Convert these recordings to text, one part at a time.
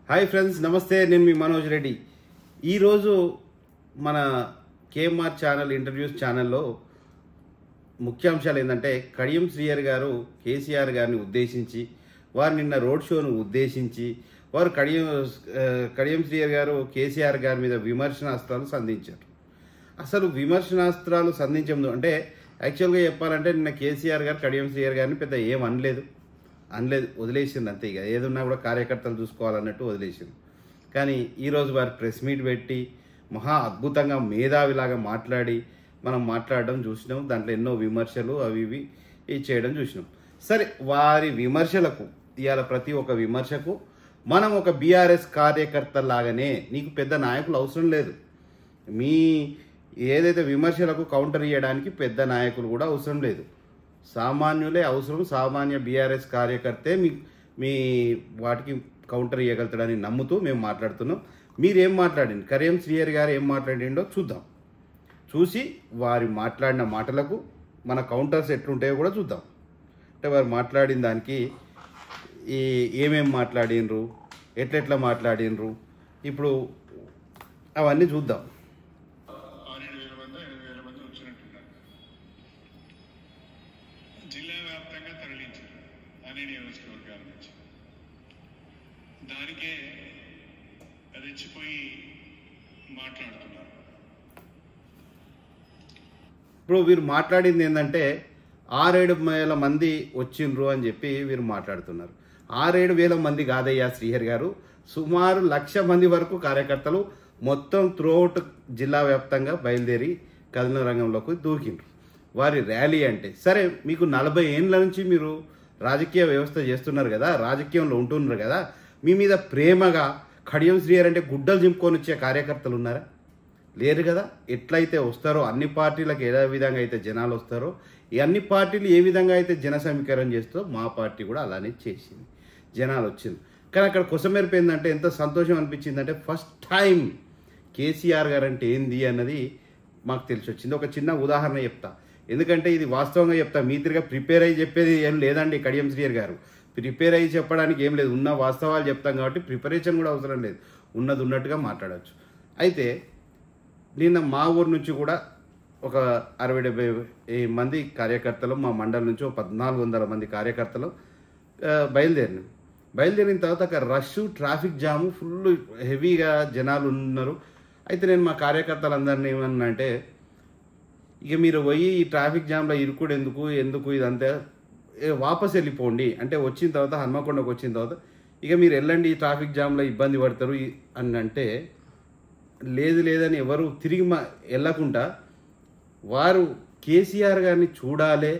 Hi friends, నమస్తే. నేను మీ మనోజ్ రెడ్డి. ఈరోజు మన కేఎంఆర్ ఛానల్ ఇంటర్వ్యూస్ ఛానల్లో ముఖ్యాంశాలు ఏంటంటే, కడియం శ్రీహరి గారు కేసీఆర్ గారిని ఉద్దేశించి, వారు నిన్న రోడ్ షోను ఉద్దేశించి వారు కడియం శ్రీహరి గారు కేసీఆర్ గారి మీద విమర్శనాస్త్రాలు సంధించారు. అసలు విమర్శనాస్త్రాలు సంధించడం అంటే యాక్చువల్గా చెప్పాలంటే నిన్న కేసీఆర్ గారు కడియం శ్రీహరి గారిని పెద్ద ఏం అనలేదు, వదిలేసింది అంతే. ఇక ఏదున్నా కూడా కార్యకర్తలు చూసుకోవాలన్నట్టు వదిలేసింది. కానీ ఈరోజు వారు ప్రెస్ మీట్ పెట్టి మహా అద్భుతంగా మేధావిలాగా మనం మాట్లాడడం చూసినాం. దాంట్లో ఎన్నో విమర్శలు అవి ఇవి చేయడం చూసినాం. సరే, వారి విమర్శలకు ఇవాళ ప్రతి ఒక్క విమర్శకు మనం ఒక బీఆర్ఎస్ కార్యకర్త లాగానే, నీకు పెద్ద నాయకులు అవసరం లేదు. మీ ఏదైతే విమర్శలకు కౌంటర్ ఇవ్వడానికి పెద్ద నాయకులు కూడా అవసరం లేదు, సామాన్యులే అవసరం. సామాన్య బీఆర్ఎస్ కార్యకర్తే మీ వాటికి కౌంటర్ ఇవ్వగలుగుతాడని నమ్ముతూ మేము మాట్లాడుతున్నాం. మీరేం మాట్లాడింది, కడియం శ్రీహరి గారు ఏం మాట్లాడిండో చూద్దాం. చూసి వారి మాట్లాడిన మాటలకు మన కౌంటర్స్ ఎట్లుంటాయో కూడా చూద్దాం. అంటే వారు మాట్లాడిన దానికి ఏమేం మాట్లాడినరు, ఎట్లెట్లా మాట్లాడినరు, ఇప్పుడు అవన్నీ చూద్దాం. జిల్లా వ్యాప్తంగా తరలించారు అనే నియోజకవర్గాల నుంచి. దానికే రెచ్చిపోయి మాట్లాడుతున్నారు. ఇప్పుడు వీరు మాట్లాడింది ఏంటంటే 6-7 మంది వచ్చిండ్రు అని చెప్పి వీరు మాట్లాడుతున్నారు. 6-7 మంది కాదయ్యా శ్రీహరి గారు, సుమారు 1,00,000 మంది వరకు కార్యకర్తలు మొత్తం త్రూఅవుట్ జిల్లా వ్యాప్తంగా బయలుదేరి కథన రంగంలోకి దూకిండ్రు. వారి ర్యాలీ అంటే సరే, మీకు 40 ఏళ్ళ నుంచి మీరు రాజకీయ వ్యవస్థ చేస్తున్నారు కదా, రాజకీయంలో ఉంటున్నారు కదా, మీ మీద ప్రేమగా కడియం శ్రీహరి అంటే గుడ్డలు చింపుకొని వచ్చే కార్యకర్తలు ఉన్నారా? లేరు కదా. ఎట్లయితే వస్తారో అన్ని పార్టీలకు ఏ విధంగా అయితే జనాలు వస్తారో, ఈ అన్ని పార్టీలు ఏ విధంగా అయితే జన సమీకరణ చేస్తారో మా పార్టీ కూడా అలానే చేసింది, జనాలు వచ్చింది. కానీ అక్కడ కొసమెరుపు ఏంటంటే ఎంత సంతోషం అనిపించిందంటే, ఫస్ట్ టైం కేసీఆర్ గారు అంటే ఏంది అన్నది మాకు తెలిసి వచ్చింది. ఒక చిన్న ఉదాహరణ చెప్తా, ఎందుకంటే ఇది వాస్తవంగా చెప్తా. మీ తిరిగా ప్రిపేర్ అయ్యి చెప్పేది ఏం లేదండి. కడియం శ్రీహరి గారు ప్రిపేర్ అయ్యి చెప్పడానికి ఏం లేదు, ఉన్న వాస్తవాలు చెప్తాం కాబట్టి ప్రిపరేషన్ కూడా అవసరం లేదు, ఉన్నది ఉన్నట్టుగా మాట్లాడవచ్చు. అయితే నిన్న మా ఊరు నుంచి కూడా ఒక 60-70 మంది కార్యకర్తలు, మా మండలం నుంచి 1,400 మంది కార్యకర్తలు బయలుదేరిన తర్వాత అక్కడ రష్, ట్రాఫిక్ జాము, ఫుల్ హెవీగా జనాలు ఉన్నారు. అయితే నేను మా కార్యకర్తలందరినీ ఏమన్నా అంటే, ఇక మీరు పోయి ఈ ట్రాఫిక్ జామ్లో ఇరుకుడు ఎందుకు ఇదంతా వాపస్ వెళ్ళిపోండి అంటే, వచ్చిన తర్వాత హన్మకొండకు వచ్చిన తర్వాత ఇక మీరు వెళ్ళండి, ఈ ట్రాఫిక్ జామ్లో ఇబ్బంది పడతారు అని అంటే, లేదని ఎవరు తిరిగి వెళ్ళకుండా వారు కేసీఆర్ గారిని చూడాలి,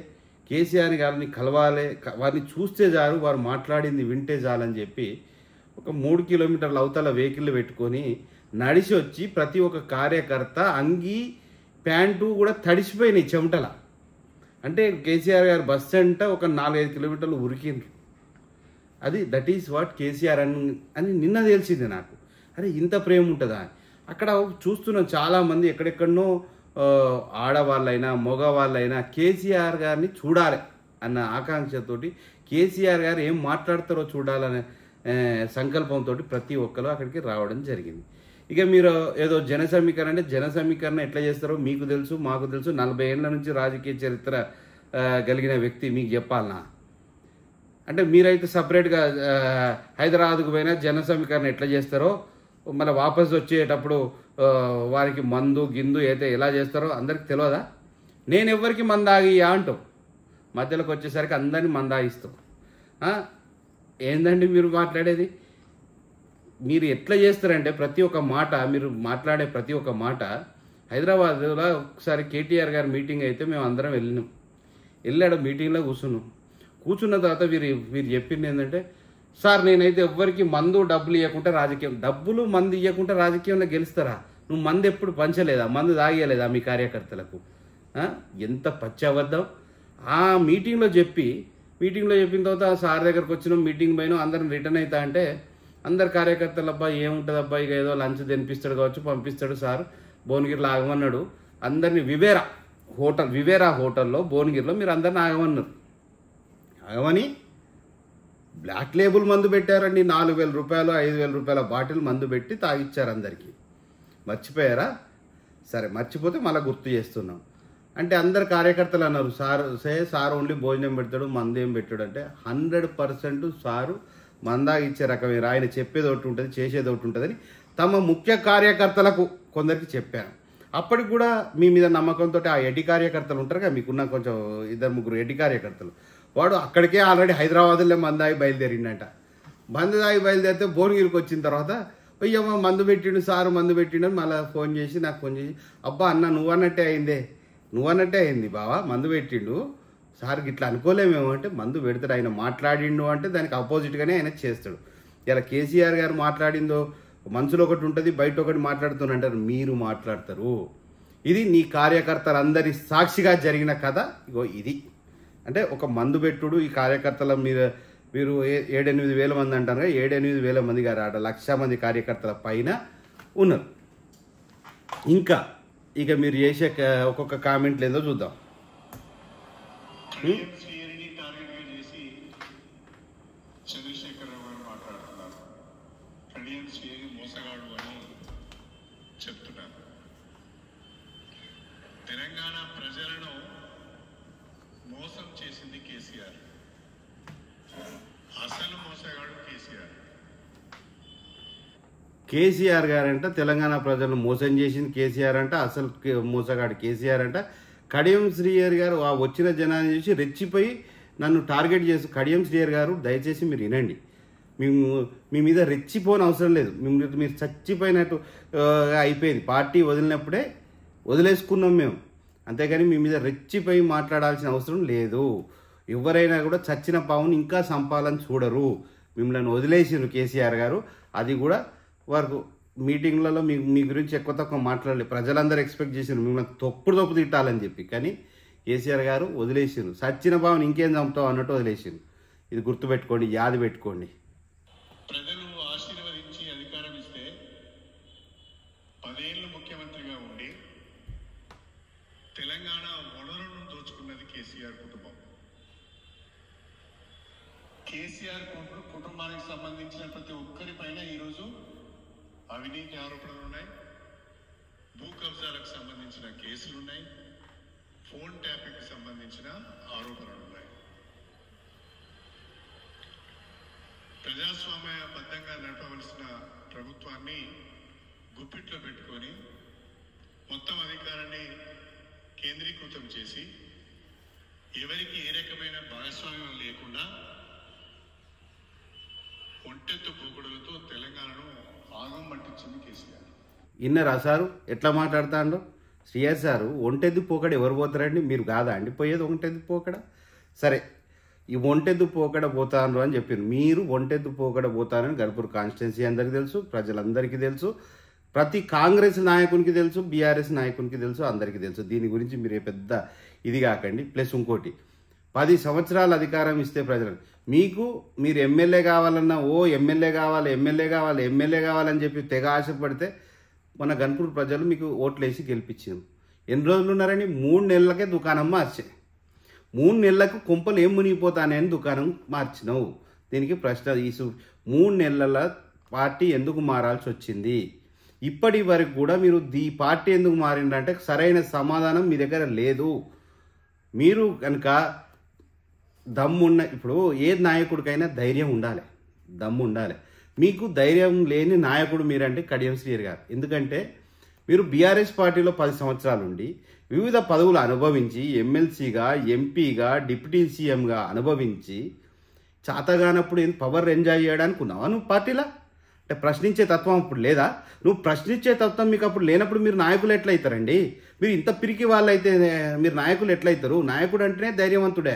కేసీఆర్ గారిని కలవాలి, వారిని చూస్తే చాలు, వారు మాట్లాడింది వింటే చాలని చెప్పి ఒక 3 కిలోమీటర్ల అవతల వెహికల్ పెట్టుకొని నడిచి వచ్చి ప్రతి ఒక్క కార్యకర్త అంగి ప్యాంటు కూడా తడిసిపోయినాయి చెమటల. అంటే కేసీఆర్ గారు బస్ అంట ఒక 4-5 కిలోమీటర్లు ఉరికిండ్రు. దట్ ఈస్ వాట్ కేసీఆర్ అని నిన్న తెలిసింది నాకు. అరే, ఇంత ప్రేమ ఉంటుందా? అక్కడ చూస్తున్నాం చాలామంది ఎక్కడెక్కడనో ఆడవాళ్ళైనా మగవాళ్ళైనా కేసీఆర్ గారిని చూడాలి అన్న ఆకాంక్షతోటి, కేసీఆర్ గారు ఏం మాట్లాడతారో చూడాలనే సంకల్పంతో ప్రతి ఒక్కరు అక్కడికి రావడం జరిగింది. ఇక మీరు ఏదో జన సమీకరణ అంటే, జన సమీకరణ ఎట్లా చేస్తారో మీకు తెలుసు, మాకు తెలుసు. 40 ఏళ్ళ నుంచి రాజకీయ చరిత్ర కలిగిన వ్యక్తి మీకు చెప్పాలనా? అంటే మీరైతే సపరేట్గా హైదరాబాద్కు పోయినా జన సమీకరణ ఎట్లా చేస్తారో, మళ్ళీ వాపస్ వచ్చేటప్పుడు వారికి మందు గిందు అయితే ఎలా చేస్తారో అందరికి తెలియదా? నేను ఎవరికి మందాగియా అంటాం, మధ్యలోకి వచ్చేసరికి అందరినీ మందాగిస్తాం. ఏందండి మీరు మాట్లాడేది? మీరు ఎట్లా చేస్తారంటే ప్రతి ఒక్క మాట, మీరు మాట్లాడే ప్రతి ఒక్క మాట. హైదరాబాద్లో ఒకసారి కేటీఆర్ గారి మీటింగ్ అయితే మేము అందరం వెళ్ళాడు, మీటింగ్లో కూర్చున్న తర్వాత వీరు చెప్పింది ఏంటంటే, సార్ నేనైతే ఎవ్వరికి మందు డబ్బులు ఇవ్వకుండా రాజకీయం, డబ్బులు మందు ఇవ్వకుండా రాజకీయంలో గెలుస్తారా? నువ్వు మందు ఎప్పుడు పంచలేదా? మందు తాగలేదా మీ కార్యకర్తలకు? ఎంత పచ్చి అబద్ధం. ఆ మీటింగ్లో చెప్పిన తర్వాత సార్ దగ్గరకు వచ్చినాం, మీటింగ్ పోయినాం, అందరం రిటర్న్ అవుతా అంటే అందరు కార్యకర్తలు, అబ్బాయి ఏముంటుంది అబ్బాయి, ఇక ఏదో లంచ్ తినిపిస్తాడు కావచ్చు, పంపిస్తాడు సార్, భువనగిరిలో ఆగమన్నాడు అందరినీ. వివేరా హోటల్లో భువనగిరిలో మీరు అందరిని ఆగమన్నారు. ఆగమని బ్లాక్ లేబుల్ మందు పెట్టారండి. 4,000 రూపాయలు 5,000 రూపాయల బాటిల్ మందు పెట్టి తాగిచ్చారు అందరికీ. మర్చిపోయారా? సరే, మర్చిపోతే మళ్ళీ గుర్తు చేస్తున్నాం. అంటే అందరు కార్యకర్తలు అన్నారు, సార్ ఓన్లీ భోజనం పెడతాడు, మందు ఏం పెట్టాడు అంటే 100% సారు మందాగి ఇచ్చే రకమే. ఆయన చెప్పేది ఒకటి ఉంటుంది, చేసేది ఒకటి ఉంటుందని తమ ముఖ్య కార్యకర్తలకు కొందరికి చెప్పాను. అప్పటికి కూడా మీ మీద నమ్మకంతో ఆ ఎడ్డి కార్యకర్తలు ఉంటారు కదా, మీకున్న కొంచెం 2-3 ఎడ్డి కార్యకర్తలు, వాడు అక్కడికే ఆల్రెడీ హైదరాబాద్లో మందాగి బయలుదేరిండట. మందాగి బయలుదేరితే భువనగిరికి వచ్చిన తర్వాత అయ్యమ్మ మందు పెట్టిండు సారు, మందు పెట్టిండు అని మళ్ళీ నాకు ఫోన్ చేసి, అబ్బా అన్న నువ్వన్నట్టే అయింది బావా, మందు పెట్టిండు సార్కి ఇట్లా అనుకోలేమేమో అంటే, మందు పెడతాడు ఆయన, మాట్లాడిండు అంటే దానికి ఆపోజిట్గానే ఆయన చేస్తాడు. ఇలా కేసీఆర్ గారు మాట్లాడిందో మనసులో ఒకటి ఉంటుంది, బయట ఒకటి మాట్లాడుతున్నంటారు, మీరు మాట్లాడతారు. ఇది నీ కార్యకర్తలందరి సాక్షిగా జరిగిన కథ. ఇగో ఇది అంటే ఒక మందు పెట్టుడు. ఈ కార్యకర్తల మీద మీరు 7-8 వేల మంది అంటారు కదా, 7-8 వేల మంది గారు 1,00,000 మంది కార్యకర్తల పైన ఉన్నారు. ఇంకా ఇక మీరు చేసే ఒక్కొక్క కామెంట్లు ఏదో చూద్దాం. చంద్రశేఖరరావు గారు మాట్లాడుతున్నారు, కడియం శ్రీహరి మోసగాడు అని చెప్తున్నారు. తెలంగాణ ప్రజలను మోసం చేసింది కేసీఆర్. అసలు మోసగాడు కేసీఆర్ గారంట తెలంగాణ ప్రజలను మోసం చేసింది కేసీఆర్ అంట, అసలు మోసగాడు కేసీఆర్ అంట. కడియం శ్రీహరి గారు ఆ వచ్చిన జనాన్ని చూసి రెచ్చిపోయి నన్ను టార్గెట్ చేసి, కడియం శ్రీహరి గారు దయచేసి మీరు వినండి, మీ మీద రెచ్చిపోని అవసరం లేదు, మీరు చచ్చిపోయినట్టు అయిపోయింది, పార్టీ వదిలినప్పుడే వదిలేసుకున్నాం మేము, అంతేగాని మీ మీద రెచ్చిపోయి మాట్లాడాల్సిన అవసరం లేదు. ఎవరైనా కూడా చచ్చిన పావుని ఇంకా సంపాలని చూడరు. మిమ్మల్ని వదిలేసిరు కేసీఆర్ గారు. అది కూడా వారు మీటింగ్లలో మీ గురించి ఎక్కువ తక్కువ మాట్లాడలేదు. ప్రజలందరూ ఎక్స్పెక్ట్ చేసిరు మిమ్మల్ని తప్పు తిట్టాలని చెప్పి, కానీ కేసీఆర్ గారు వదిలేసిరు. సచ్చిన భావన ఇంకేం చంపుతావు అన్నట్టు వదిలేసిరు. ఇది గుర్తుపెట్టుకోండి, యాది పెట్టుకోండి. ప్రజలు ఆశీర్వదించి అధికారం ఇస్తే 10 ఏళ్ళు ముఖ్యమంత్రిగా ఉండి తెలంగాణ వనరులను దోచుకున్నది కేసీఆర్ కుటుంబం. కేసీఆర్ కుటుంబానికి సంబంధించిన ప్రతి ఒక్కరిపైన ఈరోజు అవినీతి ఆరోపణలు ఉన్నాయి, భూ కబ్జాలకు సంబంధించిన కేసులున్నాయి, ఫోన్ ట్యాపింగ్కి సంబంధించిన ఆరోపణలు ఉన్నాయి. ప్రజాస్వామ్యబద్ధంగా నడపవలసిన ప్రభుత్వాన్ని గుప్పిట్లో పెట్టుకొని మొత్తం అధికారాన్ని కేంద్రీకృతం చేసి ఎవరికి ఏ రకమైన భాగస్వామ్యం లేకుండా ఒంటెత్తు పోకడులతో తెలంగాణను ఆగం పట్టించింది కేసీఆర్. ఇన్నరా సారు ఎట్లా మాట్లాడుతాండో శ్రీహరి సారు? ఒంటెద్దు పోకడ ఎవరు పోతారండి? మీరు కాదా అండి పోయేది ఒంటెద్దు పోకడ? సరే, ఈ ఒంటెద్దు పోకడ పోతాను అని చెప్పారు. మీరు ఒంటెద్దు పోకడ పోతారని గణపూర్ కాన్స్టిట్యున్సీ అందరికీ తెలుసు, ప్రజలందరికీ తెలుసు, ప్రతి కాంగ్రెస్ నాయకునికి తెలుసు, బీఆర్ఎస్ నాయకునికి తెలుసు, అందరికీ తెలుసు. దీని గురించి మీరు పెద్ద ఇది కాకండి. ప్లస్ ఇంకోటి, 10 సంవత్సరాలు అధికారం ఇస్తే ప్రజలకు మీరు ఎమ్మెల్యే కావాలన్నా ఎమ్మెల్యే కావాలని చెప్పి తెగ ఆశపడితే మన గన్పూర్ ప్రజలు మీకు ఓట్లేసి గెలిపించారు. ఎన్ని రోజులు ఉన్నారని? 3 నెలలకే దుకాణం మార్చే. 3 నెలలకు కుంపలు ఏం మునిగిపోతానని దుకాణం మార్చినావు. దీనికి ప్రశ్న, ఈ 3 నెలల పార్టీ ఎందుకు మారాల్సి వచ్చింది? ఇప్పటి వరకు కూడా మీరు ఈ పార్టీ ఎందుకు మారిందంటే సరైన సమాధానం మీ దగ్గర లేదు. మీరు కనుక దమ్మున్న, ఇప్పుడు ఏ నాయకుడికైనా ధైర్యం ఉండాలి, దమ్ము ఉండాలి. మీకు ధైర్యం లేని నాయకుడు మీరంటే కడియం శ్రీహరి గారు. ఎందుకంటే మీరు బీఆర్ఎస్ పార్టీలో 10 సంవత్సరాలు ఉండి వివిధ పదవులు అనుభవించి, ఎమ్మెల్సీగా, ఎంపీగా, డిప్యూటీ సీఎంగా అనుభవించి, చాతగానప్పుడు పవర్ ఎంజాయ్ చేయడానికి ఉన్నావా నువ్వు పార్టీలో? అంటే ప్రశ్నించే తత్వం అప్పుడు లేదా? నువ్వు ప్రశ్నించే తత్వం మీకు అప్పుడు లేనప్పుడు మీరు నాయకులు ఎట్లయితారండి? మీరు ఇంత పిరికి వాళ్ళైతే మీరు నాయకులు ఎట్లయితారు? నాయకుడు అంటేనే ధైర్యవంతుడే.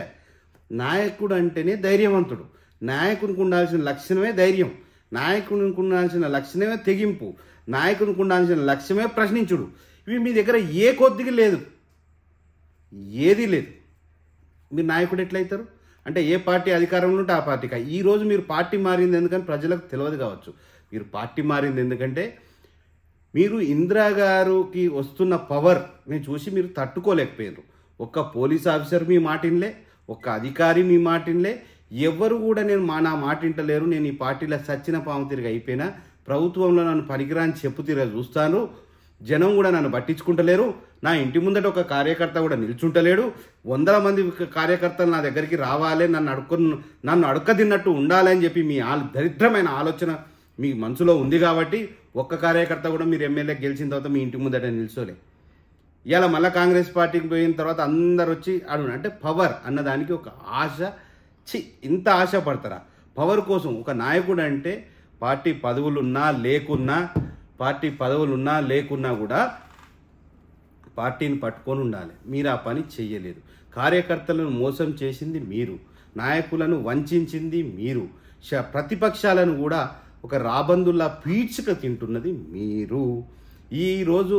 నాయకునికి ఉండాల్సిన లక్షణమే ధైర్యం, నాయకునికి ఉండాల్సిన లక్షణమే తెగింపు, నాయకునికి ఉండాల్సిన లక్ష్యమే ప్రశ్నించుడు. ఇవి మీ దగ్గర ఏ కొద్దిగా లేదు, ఏది లేదు. మీరు నాయకుడు ఎట్లయితారు? అంటే ఏ పార్టీ అధికారంలో ఉంటే ఆ పార్టీకా? ఈరోజు మీరు పార్టీ మారింది ఎందుకని ప్రజలకు తెలియదు కావచ్చు. మీరు పార్టీ మారింది ఎందుకంటే మీరు ఇందిరాగారికి వస్తున్న పవర్ని చూసి మీరు తట్టుకోలేకపోయారు. ఒక్క పోలీస్ ఆఫీసర్ మీ మాటిన్లే, ఒక్క అధికారి మీ మాటిన్లే, ఎవరు కూడా నా మాట వింటలేరు, నేను ఈ పార్టీలో సచ్చిన పాము తిరిగి అయిపోయినా, ప్రభుత్వంలో నన్ను పనికిరాని చెప్పు తిరిగి చూస్తాను, జనం కూడా నన్ను పట్టించుకుంటలేరు, నా ఇంటి ముందట ఒక కార్యకర్త కూడా నిల్చుంటలేడు, 100 మంది కార్యకర్తలు నా దగ్గరికి రావాలి, నన్ను అడుక్కదిన్నట్టు ఉండాలని చెప్పి మీ దరిద్రమైన ఆలోచన మీ మనసులో ఉంది కాబట్టి ఒక్క కార్యకర్త కూడా మీరు ఎమ్మెల్యే గెలిచిన తర్వాత మీ ఇంటి ముందట నిల్చోలే. ఇలా మళ్ళీ కాంగ్రెస్ పార్టీకి పోయిన తర్వాత అందరు వచ్చి అంటే పవర్ అన్నదానికి ఒక ఆశ, ఇంత ఆశ పడతారా పవర్ కోసం? ఒక నాయకుడు అంటే పార్టీ పదవులున్నా లేకున్నా కూడా పార్టీని పట్టుకొని ఉండాలి. మీరు ఆ పని చెయ్యలేదు. కార్యకర్తలను మోసం చేసింది మీరు, నాయకులను వంచింది మీరు, ప్రతిపక్షాలను కూడా ఒక రాబందుల్లా పీడ్చుక తింటున్నది మీరు. ఈరోజు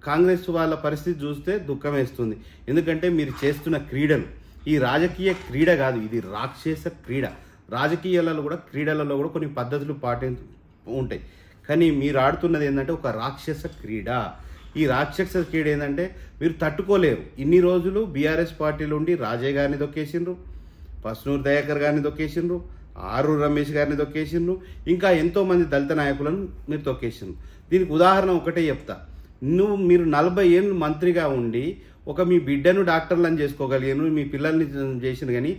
కాంగ్రెస్ వాళ్ళ పరిస్థితి చూస్తే దుఃఖం వేస్తుంది. ఎందుకంటే మీరు చేస్తున్న క్రీడలు ఈ రాజకీయ క్రీడ కాదు, ఇది రాక్షస క్రీడ. రాజకీయాలలో కూడా క్రీడలలో కూడా కొన్ని పద్ధతులు ఉంటాయి, కానీ మీరు ఆడుతున్నది ఏంటంటే ఒక రాక్షస క్రీడ. ఈ రాక్షస క్రీడ ఏంటంటే మీరు తట్టుకోలేరు. ఇన్ని రోజులు బీఆర్ఎస్ పార్టీలో ఉండి రాజయ్య గారిని దొక్కేసిండ్రు, పస్నూరు దయాకర్ గారిని దొక్కేసిండ్రు, ఆరూరు రమేష్ గారిని దొక్కేసిండ్రు, ఇంకా ఎంతోమంది దళిత నాయకులను మీరు తొక్కేసిండ్రు. దీనికి ఉదాహరణ ఒకటే చెప్తా. మీరు 40 ఏళ్ళు మంత్రిగా ఉండి మీ బిడ్డను డాక్టర్లను చేసుకోగలిగాను, మీ పిల్లల్ని చేసిన, కానీ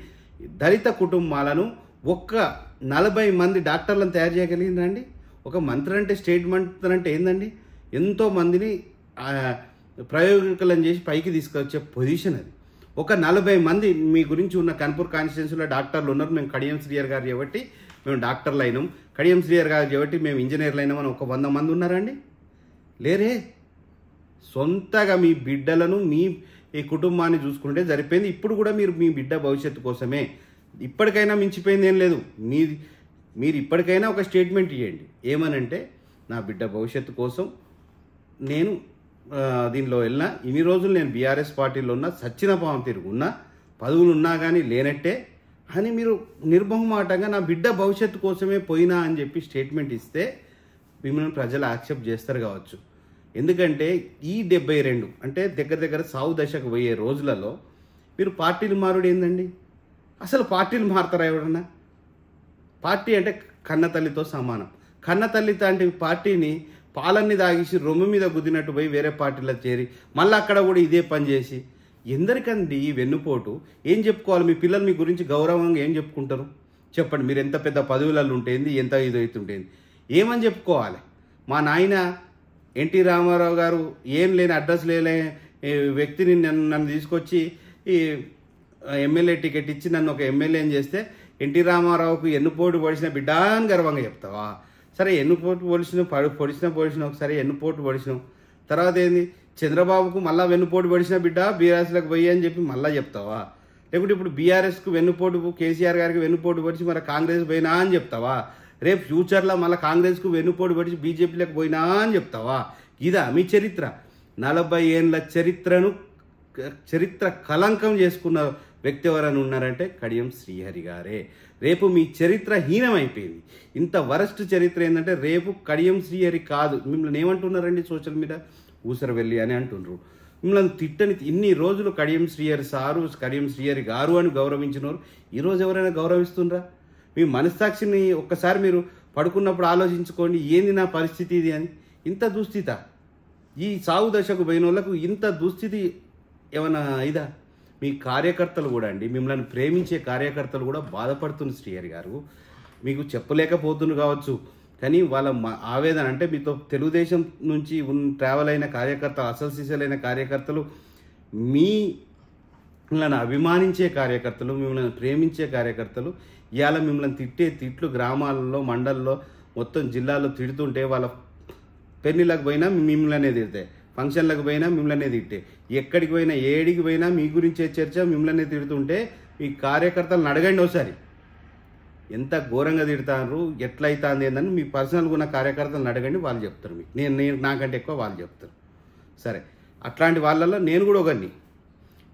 దళిత కుటుంబాలను 40 మంది డాక్టర్లను తయారు చేయగలిగిందండి. ఒక మంత్రి అంటే స్టేట్ మంత్రి అంటే ఏందండి, ఎంతో మందిని ప్రయోగికలను చేసి పైకి తీసుకొచ్చే పొజిషన్ అది. 40 మంది మీ గురించి ఉన్న కన్పూర్ కాన్స్టిట్యున్సీలో డాక్టర్లు ఉన్నారు. మేము కడియం శ్రీహరి గారు కాబట్టి మేము డాక్టర్లు అయినాం, కడియం శ్రీహరి గారు కాబట్టి మేము ఇంజనీర్లు అయినాం అని 100 మంది ఉన్నారండి? లేరే. సొంతగా మీ బిడ్డలను మీ ఈ కుటుంబాన్ని చూసుకుంటే సరిపోయింది. ఇప్పుడు కూడా మీరు మీ బిడ్డ భవిష్యత్తు కోసమే, ఇప్పటికైనా మించిపోయింది ఏం లేదు. మీరు ఇప్పటికైనా ఒక స్టేట్మెంట్ ఇవ్వండి, ఏమనంటే నా బిడ్డ భవిష్యత్తు కోసం నేను దీనిలో వెళ్ళినా, ఇన్ని రోజులు నేను బీఆర్ఎస్ పార్టీలో ఉన్నా, సచ్చిన పాము తిరుగున్నా, పదవులు ఉన్నా కానీ లేనట్టే అని మీరు నిర్మోహమాటంగా నా బిడ్డ భవిష్యత్తు కోసమే పోయినా అని చెప్పి స్టేట్మెంట్ ఇస్తే మిమ్మల్ని ప్రజలు యాక్సెప్ట్ చేస్తారు కావచ్చు. ఎందుకంటే ఈ 72 అంటే దగ్గర సావు దశకు పోయే రోజులలో మీరు పార్టీలు మారుడు ఏందండి? అసలు పార్టీలు మారుతారా ఎవరన్నా? పార్టీ అంటే కన్నతల్లితో సమానం. కన్నతల్లి లాంటి పార్టీని పాలన్ని దాగిసి రొమ్ము మీద గుద్దినట్టు పోయి వేరే పార్టీలో చేరి మళ్ళీ అక్కడ కూడా ఇదే పని చేసి ఎందరికండి ఈ వెన్నుపోటు? ఏం చెప్పుకోవాలి? మీ పిల్లలు మీ గురించి గౌరవంగా ఏం చెప్పుకుంటారు చెప్పండి? మీరు ఎంత పెద్ద పదవులలో ఉంటేంది, ఎంత ఇదవుతుంటేంది, ఏమని చెప్పుకోవాలి? మా నాయన ఎన్టీ రామారావు గారు ఏం లేని అడ్రస్ లేని వ్యక్తిని నన్ను తీసుకొచ్చి ఈ ఎమ్మెల్యే టికెట్ ఇచ్చి నన్ను ఒక ఎమ్మెల్యేని చేస్తే ఎన్టీ రామారావుకు ఎన్నుపోటు పొడిచిన బిడ్డ అని గర్వంగా చెప్తావా? సరే, ఎన్నుపోటు పొడిచిన ఒకసారి ఎన్నుపోటు పొడిచినావు, తర్వాత ఏంది చంద్రబాబుకు మళ్ళీ వెన్నుపోటు పొడిచిన బిడ్డ బీఆర్ఎస్లకు పోయి అని చెప్పి మళ్ళీ చెప్తావా? లేకుంటే ఇప్పుడు బీఆర్ఎస్కు వెన్నుపోటు, కేసీఆర్ గారికి వెన్నుపోటు పొడిచి మరి కాంగ్రెస్ పోయినా అని చెప్తావా? రేపు ఫ్యూచర్లో మళ్ళీ కాంగ్రెస్కు వెన్నుపోటు పడిచి బీజేపీలకు పోయినా అని చెప్తావా? ఇదా మీ చరిత్ర? 40 ఏళ్ళ చరిత్ర కలంకం చేసుకున్న వ్యక్తి ఎవరైనా ఉన్నారంటే కడియం శ్రీహరి గారే. రేపు మీ చరిత్ర హీనమైపోయింది. ఇంత వరస్ట్ చరిత్ర ఏంటంటే రేపు కడియం శ్రీహరి కాదు, మిమ్మల్ని ఏమంటున్నారండి సోషల్ మీడియా? ఊసరవెల్లి అని అంటున్నారు. మిమ్మల్ని తిట్టని ఇన్ని రోజులు కడియం శ్రీహరి సారు, కడియం శ్రీహరి గారు అని గౌరవించినారు. ఈరోజు ఎవరైనా గౌరవిస్తుండ్రా? మీ మనస్సాక్షిని ఒక్కసారి మీరు పడుకున్నప్పుడు ఆలోచించుకోండి, ఏంది నా పరిస్థితి ఇది అని. ఇంత దుస్థిత ఈ సాగు దశకు పోయిన వాళ్ళకు ఇంత దుస్థితి ఏమన్నా ఇదా? మీ కార్యకర్తలు కూడా అండి, మిమ్మల్ని ప్రేమించే కార్యకర్తలు కూడా బాధపడుతున్న శ్రీహరి గారు. మీకు చెప్పలేకపోతున్నారు కావచ్చు, కానీ వాళ్ళ ఆవేదన అంటే మీతో తెలుగుదేశం నుంచి ట్రావెల్ అయిన కార్యకర్తలు, అసలు కార్యకర్తలు, మిమ్మల్ని అభిమానించే కార్యకర్తలు, మిమ్మల్ని ప్రేమించే కార్యకర్తలు ఇవాళ మిమ్మల్ని తిట్లు గ్రామాలలో, మండల్లో, మొత్తం జిల్లాలో తిడుతుంటే, వాళ్ళ పెళ్ళిళ్ళకు పోయినా మిమ్మల్నే తిడతాయి, ఫంక్షన్లకు పోయినా మిమ్మల్నే తిట్టే, ఎక్కడికి పోయినా ఏడికి పోయినా మీ గురించే చర్చ, మిమ్మల్నే తిడుతుంటే మీ కార్యకర్తలను అడగండి ఒకసారి ఎంత ఘోరంగా తిడతారు, ఎట్లయితుంది ఏందని మీ పర్సనల్గా ఉన్న కార్యకర్తలను అడగండి, వాళ్ళు చెప్తారు మీకు. నేను నాకంటే ఎక్కువ వాళ్ళు చెప్తారు. సరే, అట్లాంటి వాళ్ళల్లో నేను కూడా ఒకరిని.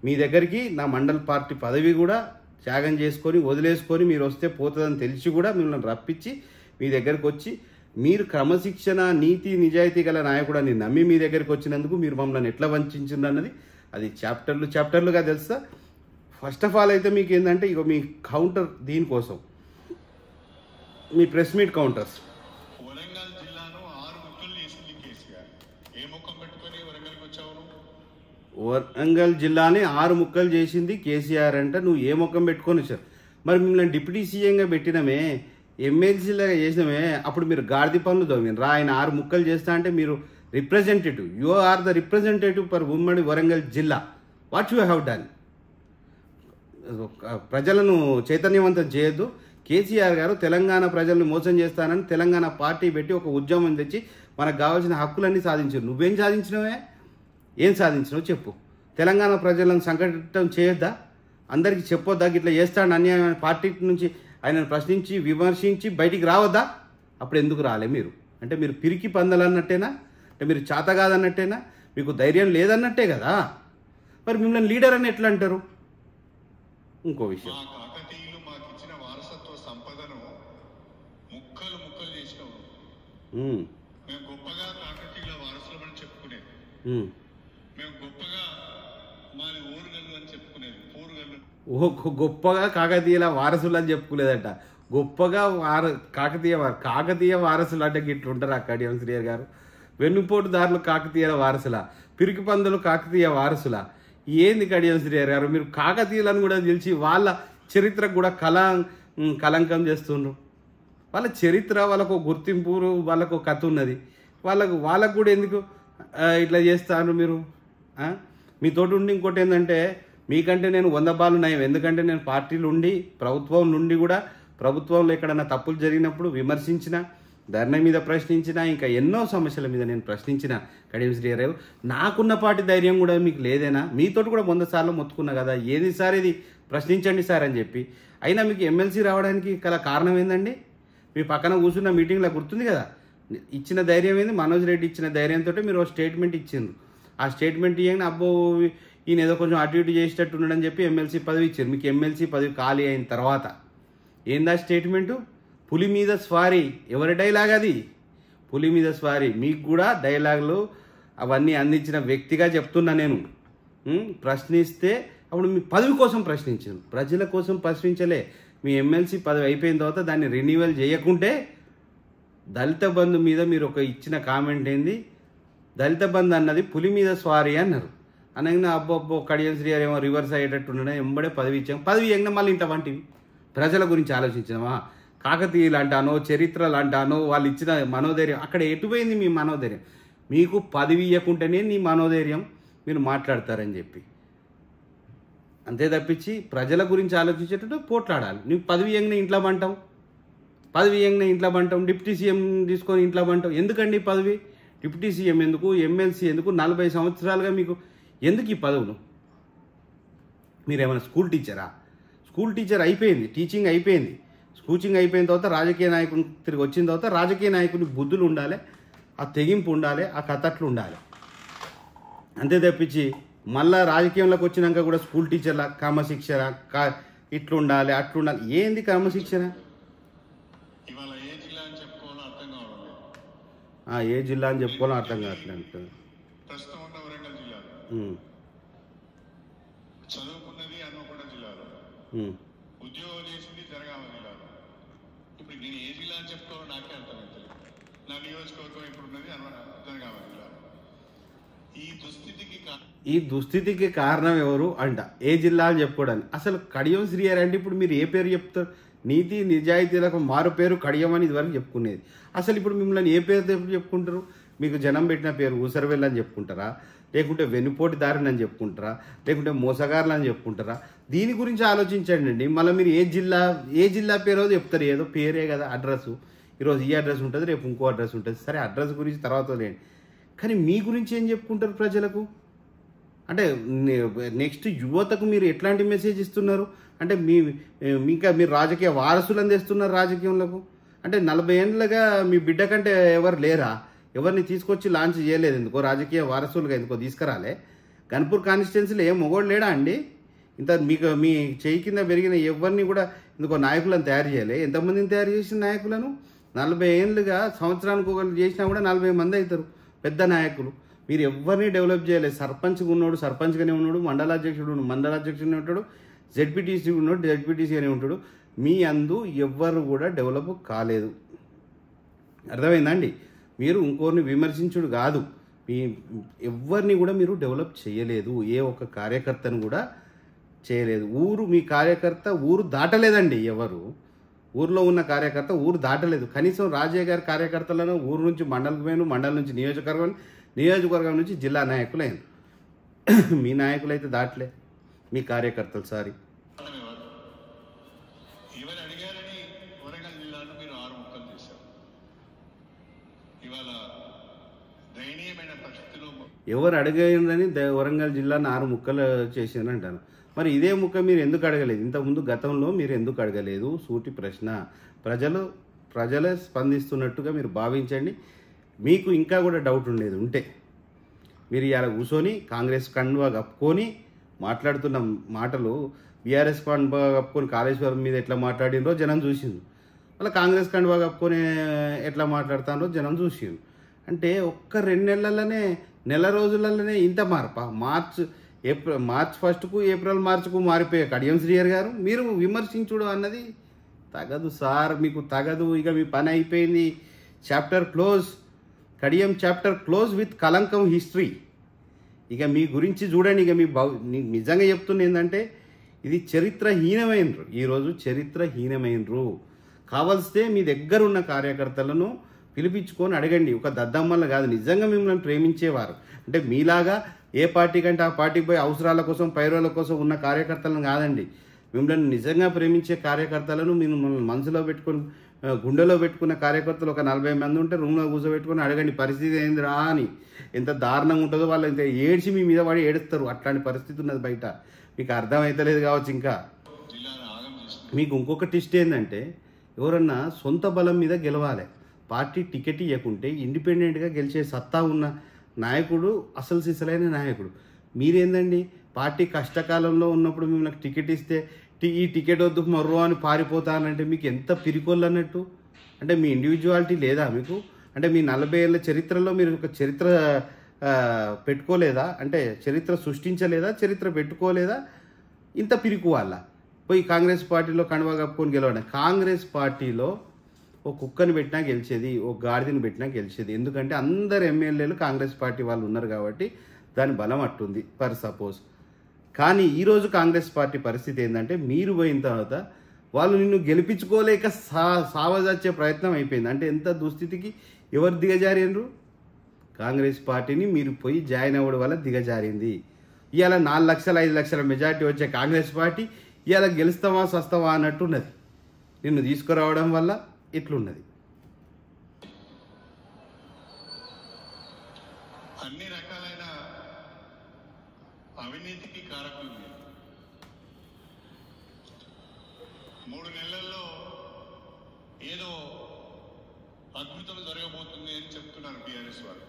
మీ దగ్గరికి నా మండల్ పార్టీ పదవి కూడా త్యాగం చేసుకొని వదిలేసుకొని మీరు వస్తే పోతుందని తెలిసి కూడా మిమ్మల్ని రప్పించి మీ దగ్గరికి వచ్చి, మీరు క్రమశిక్షణ, నీతి, నిజాయితీ గల నాయకుడని నమ్మి మీ దగ్గరికి వచ్చినందుకు మీరు మమ్మల్ని ఎట్లా వంచింది అన్నది అది చాప్టర్లుగా తెలుస్తా. ఫస్ట్ ఆఫ్ ఆల్ అయితే మీకు ఏంటంటే ఇక మీ కౌంటర్ దీనికోసం మీ ప్రెస్ మీట్ కౌంటర్స్. వరంగల్ జిల్లాను 6 ముక్కలు చేసింది కేసీఆర్. ఏ ముఖం పెట్టుకొని వరంగల్కి వచ్చావు నువ్వు? వరంగల్ జిల్లాని 6 ముక్కలు చేసింది కేసీఆర్ అంటే నువ్వు ఏ ముఖం పెట్టుకొని వచ్చావు? మరి మిమ్మల్ని డిప్యూటీ సీఎంగా పెట్టినమే, ఎమ్మెల్సీలాగా చేసినమే, అప్పుడు మీరు గాడిద పనులు దొంగ ఆయన 6 ముక్కలు చేస్తా అంటే మీరు representative, you are the representative for ఉమ్మడి వరంగల్ జిల్లా. What you have done? ప్రజలను చైతన్యవంతం చేయొద్దు. కేసీఆర్ గారు తెలంగాణ ప్రజలను మోసం చేస్తానని తెలంగాణ పార్టీ పెట్టి ఒక ఉద్యమం తెచ్చి మనకు కావాల్సిన హక్కులన్నీ సాధించారు. నువ్వేం సాధించినవే? ఏం సాధించినావు చెప్పు. తెలంగాణ ప్రజలను సంఘటితం చేయొద్దా? అందరికీ చెప్పొద్దా ఇట్లా చేస్తాడు అన్యాయమైన పార్టీ నుంచి ఆయనను ప్రశ్నించి విమర్శించి బయటికి రావద్దా? అప్పుడు ఎందుకు రాలే మీరు? అంటే మీరు పిరికి పందలన్నట్టేనా? అంటే మీరు చేత కాదన్నట్టేనా? మీకు ధైర్యం లేదన్నట్టే కదా. మరి మిమ్మల్ని లీడర్ అని ఎట్లా అంటారు? ఇంకో విషయం, మా కాకతీయులు మాకు ఇచ్చిన వారసత్వ సంపదను ముక్కలు ముక్కలు చేసినావు. మేము గొప్పగా కాకతీయుల వారసులమని చెప్పుకునేది. మేము గొప్పగా మాది ఓరుగల్లు అని చెప్పుకునేది. పోరుగల్లు గొప్పగా కాకతీయుల వారసులు అని చెప్పుకోలేదట. గొప్పగా కాకతీయ వారసులు అంటే ఇట్లుంటారు కడియం శ్రీయర్ గారు. వెన్నుపోటుదారులు కాకతీయుల వారసుల, పిరికి పందులు కాకతీయ వారసుల. ఏంది కడియం శ్రీయర్ గారు? మీరు కాకతీయులను కూడా తెలిసి వాళ్ళ చరిత్రకు కూడా కలంకం చేస్తుండ్రు. వాళ్ళ చరిత్ర, వాళ్ళకు గుర్తింపు, వాళ్ళకు కథ ఉన్నది. వాళ్ళకు కూడా ఎందుకు ఇట్లా చేస్తారు మీరు? మీతోటి ఉండి ఇంకోటి ఏంటంటే మీకంటే నేను 100 బాలు నయం. ఎందుకంటే నేను పార్టీలు ఉండి ప్రభుత్వం నుండి కూడా ప్రభుత్వంలో ఎక్కడన్నా తప్పులు జరిగినప్పుడు విమర్శించిన, ధర్నా మీద ప్రశ్నించిన, ఇంకా ఎన్నో సమస్యల మీద నేను ప్రశ్నించిన కడియం శ్రీరావు. నాకున్నపాటి ధైర్యం కూడా మీకు లేదేనా? మీతోటి కూడా 100 సార్లు మొత్తుకున్నా కదా, ఏది సార్ ఇది ప్రశ్నించండి సార్ అని చెప్పి. అయినా మీకు ఎమ్మెల్సీ రావడానికి గల కారణం ఏందండి? మీ పక్కన కూర్చున్న మీటింగ్లో గుర్తుంది కదా, ఇచ్చిన ధైర్యం ఏంది? మనోజ్ రెడ్డి ఇచ్చిన ధైర్యంతో మీరు ఒక స్టేట్మెంట్ ఇచ్చిండ్రు. ఆ స్టేట్మెంట్ ఇవ్వగానే అబ్బో ఈయన ఏదో కొంచెం అటు ఇటు చేసేటట్టు ఉన్నాడని చెప్పి ఎమ్మెల్సీ పదవి ఇచ్చారు. మీకు ఎమ్మెల్సీ పదవి ఖాళీ అయిన తర్వాత ఏందా స్టేట్మెంటు? పులి మీద స్వారీ. ఎవరి డైలాగ్ అది? పులి మీద స్వారీ. మీకు కూడా డైలాగులు అవన్నీ అందించిన వ్యక్తిగా చెప్తున్నా నేను. ప్రశ్నిస్తే అప్పుడు మీ పదవి కోసం ప్రశ్నించాను, ప్రజల కోసం ప్రశ్నించలే. మీ ఎమ్మెల్సీ పదవి అయిపోయిన తర్వాత దాన్ని రెన్యువల్ చేయకుంటే దళిత బంధు మీద మీరు ఒక ఇచ్చిన కామెంట్ ఏంది? దళిత బంధు అన్నది పులి మీద స్వారీ అన్నారు. అనగానే అబ్బో కడియం శ్రీగారు ఏమో రివర్స్ అయ్యేటట్టు ఉండడం ఎంబడే పదవి ఇచ్చాం. పదవి ఎంగ మళ్ళీ ఇంట వంటివి ప్రజల గురించి ఆలోచించినామా? కాకతీయులు అంటానో, చరిత్రలు అంటానో, వాళ్ళు ఇచ్చిన మనోధైర్యం అక్కడ ఎటుపోయింది మీ మనోధైర్యం? మీకు పదవి ఇవ్వకుంటేనే నీ మనోధైర్యం మీరు మాట్లాడతారని చెప్పి. అంతే తప్పించి ప్రజల గురించి ఆలోచించేటట్టు పోట్లాడాలి. నువ్వు పదవి ఎంగనే ఇంట్లో బంటావు, డిప్యూటీ సీఎం తీసుకొని ఇంట్లో బంటావు. ఎందుకండి పదవి? డిప్యూటీ సీఎం ఎందుకు? ఎమ్మెల్సీ ఎందుకు? 40 సంవత్సరాలుగా మీకు ఎందుకు ఈ పదవులు? మీరేమైనా స్కూల్ టీచరా? స్కూల్ టీచర్ అయిపోయింది, టీచింగ్ అయిపోయింది. కోచింగ్ అయిపోయిన తర్వాత రాజకీయ నాయకుని తిరిగి వచ్చిన తర్వాత రాజకీయ నాయకుని బుద్ధులు ఉండాలి, ఆ తెగింపు ఉండాలి, ఆ కథట్లు ఉండాలి. అంతే తప్పించి మళ్ళీ రాజకీయంలోకి వచ్చినాక కూడా స్కూల్ టీచర్ల క్రమశిక్షణ ఇట్లుండాలి అట్లుండాలి. ఏంది క్రమశిక్షణ? ఇవాళ ఏ జిల్లా అని చెప్పుకోవాలో అర్థం కావడం లేదు. ఏ జిల్లా అని చెప్పుకోవాలో అర్థం కావట్లేదు. ప్రస్తుతం ఉన్న వరంగల్ జిల్లాలో, చదువుకున్నది హన్మకొండ జిల్లాలో, ఉద్యోగం చేసింది జనగామ జిల్లాలో. ఇప్పుడు నేను ఏ జిల్లా అని చెప్పుకోవాలో నాకే అర్థమవుతుంది. నా నియోజకవర్గం ఇప్పుడున్నది జనగామ జిల్లాలో. ఈ దుస్థితికి కారణం ఎవరు అంట? ఏ జిల్లా అని చెప్పుకోవడానికి. అసలు కడియం శ్రీయర్ అంటే ఇప్పుడు మీరు ఏ పేరు చెప్తారు? నీతి నిజాయితీలకు మారు పేరు కడియం అని ఇదివరకు చెప్పుకునేది. అసలు ఇప్పుడు మిమ్మల్ని ఏ పేరు చెప్పుకుంటారు? మీకు జనం పెట్టిన పేరు ఊసరవెల్లి అని చెప్పుకుంటారా? లేకుంటే వెన్నుపోటుదారుని అని చెప్పుకుంటారా? లేకుంటే మోసగారులు అని చెప్పుకుంటారా? దీని గురించి ఆలోచించండి అండి. మళ్ళీ మీరు ఏ జిల్లా పేరో చెప్తారు. ఏదో పేరే కదా, అడ్రస్. ఈరోజు ఈ అడ్రస్ ఉంటుంది, రేపు ఇంకో అడ్రస్ ఉంటుంది. సరే అడ్రస్ గురించి తర్వాత లేండి, కానీ మీ గురించి ఏం చెప్పుకుంటారు ప్రజలకు? అంటే నెక్స్ట్ యువతకు మీరు ఎట్లాంటి మెసేజ్ ఇస్తున్నారు? అంటే మీరు రాజకీయ వారసులను తెస్తున్నారు రాజకీయంలోకి. అంటే 40 ఏళ్ళుగా మీ బిడ్డ కంటే ఎవరు లేరా? ఎవరిని తీసుకొచ్చి లాంచ్ చేయలేదు ఎందుకో? రాజకీయ వారసులుగా ఎందుకో తీసుకురాలే? గన్పూర్ కాన్స్టిట్యున్సీలో ఏం మొగోడు లేడా అండి? ఇంత మీ చేయి కింద పెరిగిన ఎవరిని కూడా ఎందుకో నాయకులను తయారు చేయలే? ఎంతమందిని తయారు చేసిన నాయకులను? 40 ఏళ్ళుగా సంవత్సరానికి ఒకరు చేసినా కూడా 40 మంది అవుతారు పెద్ద నాయకులు. మీరు ఎవరిని డెవలప్ చేయలేదు. సర్పంచ్గా ఉన్నాడు సర్పంచ్గానే ఉన్నాడు, మండలాధ్యక్షుడు మండలాధ్యక్షుడు ఉంటాడు, జెడ్పీటీసీ ఉన్నాడు, జెడ్పీటీసీ అని ఉంటాడు. మీ అందు ఎవ్వరు కూడా డెవలప్ కాలేదు. అర్థమైందండి? మీరు ఇంకోరిని విమర్శించుడు కాదు, మీ ఎవరిని కూడా మీరు డెవలప్ చేయలేదు. ఏ ఒక్క కార్యకర్తను కూడా చేయలేదు. మీ కార్యకర్త ఊరు దాటలేదండి. ఎవరు ఊర్లో ఉన్న కార్యకర్త ఊరు దాటలేదు. కనీసం రాజయ్య గారి కార్యకర్తలను ఊరు నుంచి మండలం పోయిన, మండలం నుంచి నియోజకవర్గం నుంచి జిల్లా నాయకులైన. మీ నాయకులైతే దాటలే, మీ కార్యకర్తలు. సారీ, ఎవరు అడిగారని వరంగల్ జిల్లాను మీరు 6 ముక్కలు చేశారు. ఇవాళ దయనీయమైన పరిస్థితిలో ఎవరు అడిగారని వరంగల్ జిల్లాను 6 ముక్కలు చేశాను అంటాను. మరి ఇదే ముక్క మీరు ఎందుకు అడగలేదు? ఇంతకుముందు గతంలో మీరు ఎందుకు అడగలేదు? సూటి ప్రశ్న. ప్రజలే స్పందిస్తున్నట్టుగా మీరు భావించండి. మీకు ఇంకా కూడా డౌట్ ఉండేది ఉంటే మీరు ఇలా కూర్చొని కాంగ్రెస్ కండువా కప్పుకొని మాట్లాడుతున్న మాటలు, బీఆర్ఎస్ కండువా కప్పుకొని కాళేశ్వరం మీద ఎట్లా మాట్లాడినరో జనం చూసిండ్రు, మళ్ళీ కాంగ్రెస్ కండువా కప్పుకొని ఎట్లా మాట్లాడుతారో జనం చూసిండ్రు. అంటే ఒక్క 2 నెలలనే, నెల రోజులలోనే ఇంత మార్పా? మార్చ్ 1కు ఏప్రిల్ మార్చికు మారిపోయే కడియం శ్రీహరి గారు మీరు విమర్శించుడు అన్నది తగదు సార్, మీకు తగదు. ఇక మీ పని అయిపోయింది. Chapter close. Kadiyam chapter close with కలంకం హిస్టరీ. ఇక మీ గురించి చూడండి. ఇక నిజంగా చెప్తున్నా ఏంటంటే ఇది చరిత్రహీనమైనరు. ఈరోజు చరిత్రహీనమైనరు. కావలిస్తే మీ దగ్గర ఉన్న కార్యకర్తలను పిలిపించుకొని అడగండి. ఒక దద్దమ్మల కాదు, నిజంగా మిమ్మల్ని ప్రేమించేవారు. అంటే మీలాగా ఏ పార్టీ కంటే ఆ పార్టీకి పోయి అవసరాల కోసం, పైరోల కోసం ఉన్న కార్యకర్తలను కాదండి. మిమ్మల్ని నిజంగా ప్రేమించే కార్యకర్తలను మిమ్మల్ని మనసులో పెట్టుకొని, గుండెలో పెట్టుకున్న కార్యకర్తలు ఒక 40 మంది ఉంటే రూమ్లో కూర్చోబెట్టుకొని అడగండి పరిస్థితి ఏందిరా అని. ఎంత దారుణంగా ఉంటుందో వాళ్ళు ఇంత ఏడ్చి మీ మీద పడి ఏడుస్తారు. అట్లాంటి పరిస్థితి ఉన్నది బయట. మీకు అర్థమైతలేదు కావచ్చు. ఇంకా మీకు ఇంకొక టిస్ట్ ఏంటంటే ఎవరన్నా సొంత బలం మీద గెలవాలి. పార్టీ టికెట్ ఇవ్వకుంటే ఇండిపెండెంట్గా గెలిచే సత్తా ఉన్న నాయకుడు అసలు సిసలైన నాయకుడు. మీరేందండి పార్టీ కష్టకాలంలో ఉన్నప్పుడు మిమ్మల్ని టికెట్ ఇస్తే ఈ టికెట్ వద్దు మర్రో అని పారిపోతానంటే మీకు ఎంత పిరికొల్లు అన్నట్టు. అంటే మీ ఇండివిజువాలిటీ లేదా మీకు? అంటే మీ 40 ఏళ్ళ చరిత్రలో మీరు ఒక చరిత్ర పెట్టుకోలేదా? అంటే చరిత్ర సృష్టించలేదా? చరిత్ర పెట్టుకోలేదా? ఇంత పిరికి వాళ్ళ పోయి కాంగ్రెస్ పార్టీలో కండువా కప్పుకొని గెలవడం. కాంగ్రెస్ పార్టీలో ఒక కుక్కని పెట్టినా గెలిచేది, ఒక గాడిదని పెట్టినా గెలిచేది. ఎందుకంటే అందరు ఎమ్మెల్యేలు కాంగ్రెస్ పార్టీ వాళ్ళు ఉన్నారు కాబట్టి దాని బలం అట్టుంది ఫర్ సపోజ్. కానీ ఈరోజు కాంగ్రెస్ పార్టీ పరిస్థితి ఏంటంటే మీరు పోయిన తర్వాత వాళ్ళు నిన్ను గెలిపించుకోలేక సావజాచే ప్రయత్నం అయిపోయింది. అంటే ఎంత దుస్థితికి ఎవరు దిగజారినరు? కాంగ్రెస్ పార్టీని మీరు పోయి జాయిన్ అవ్వడం వల్ల దిగజారింది. ఇవాళ 4 లక్షల 5 లక్షల మెజార్టీ వచ్చే కాంగ్రెస్ పార్టీ ఇవాళ గెలుస్తావా సస్తావా అన్నట్టున్నది. నిన్ను తీసుకురావడం వల్ల ఇట్లున్నది. అన్ని రకాలైన అవినీతికి కారకులు. 3 నెలల్లో ఏదో అద్భుతం జరగబోతుంది అని చెప్తున్నారు టీఆర్ఎస్ వారు.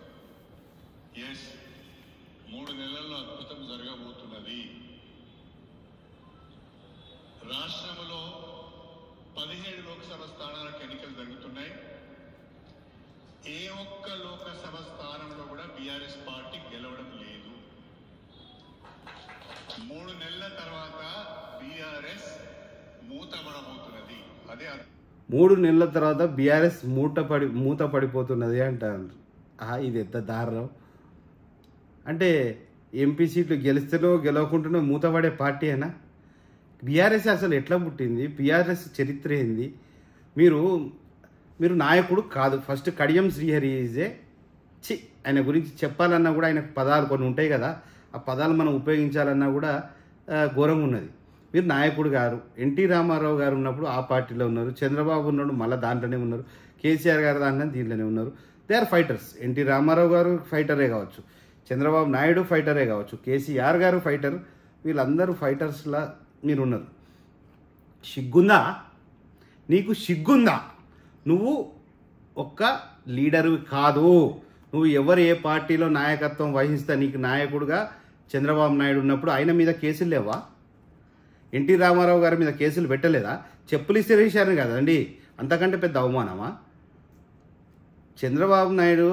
ఎస్, 3 నెలల్లో అద్భుతం జరగబోతున్నది. రాష్ట్రంలో 17 లోక్సభ స్థానాలకు ఎన్నికలు జరుగుతున్నాయి. ఏ ఒక్క లోకసభ స్థానంలో కూడా బీఆర్ఎస్ పార్టీ గెలవడం లేదు. 3 నెలల తర్వాత బీఆర్ఎస్ మూతపడబోతున్నది. అదే 3 నెలల తర్వాత బీఆర్ఎస్ మూత పడిపోతున్నది అంటారు. ఇది ఎంత దారుణం. అంటే ఎంపీ సీట్లు గెలిస్తేనో గెలవకుండానో మూతపడే పార్టీ అయినా బీఆర్ఎస్ అసలు ఎట్లా పుట్టింది? బీఆర్ఎస్ చరిత్ర ఏంది? మీరు నాయకుడు కాదు. ఫస్ట్ కడియం శ్రీహరి ఈజే ఆయన గురించి చెప్పాలన్నా కూడా ఆయనకు పదాలు కొన్ని ఉంటాయి కదా, ఆ పదాలు మనం ఉపయోగించాలన్నా కూడా ఘోరంగా ఉన్నది. మీరు నాయకుడు గారు. ఎన్టీ రామారావు గారు ఉన్నప్పుడు ఆ పార్టీలో ఉన్నారు, చంద్రబాబు ఉన్నాడు మళ్ళీ దాంట్లోనే ఉన్నారు, కేసీఆర్ గారు దీంట్లోనే ఉన్నారు. They are fighters. NT Rama Rao గారు ఫైటరే కావచ్చు, చంద్రబాబు నాయుడు ఫైటరే కావచ్చు, కేసీఆర్ గారు ఫైటర్. వీళ్ళందరూ ఫైటర్స్లా మీరున్నారు. సిగ్గుందా? నీకు సిగ్గుందా? నువ్వు ఒక్క లీడరు కాదు. నువ్వు ఎవరు ఏ పార్టీలో నాయకత్వం వహిస్తా నీకు నాయకుడుగా చంద్రబాబు నాయుడు ఉన్నప్పుడు ఆయన మీద కేసులు లేవా? ఎన్టీ రామారావు గారి మీద కేసులు పెట్టలేదా? చెప్పులు ఇసిరేశారు కదండి, అంతకంటే పెద్ద అవమానమా? చంద్రబాబు నాయుడు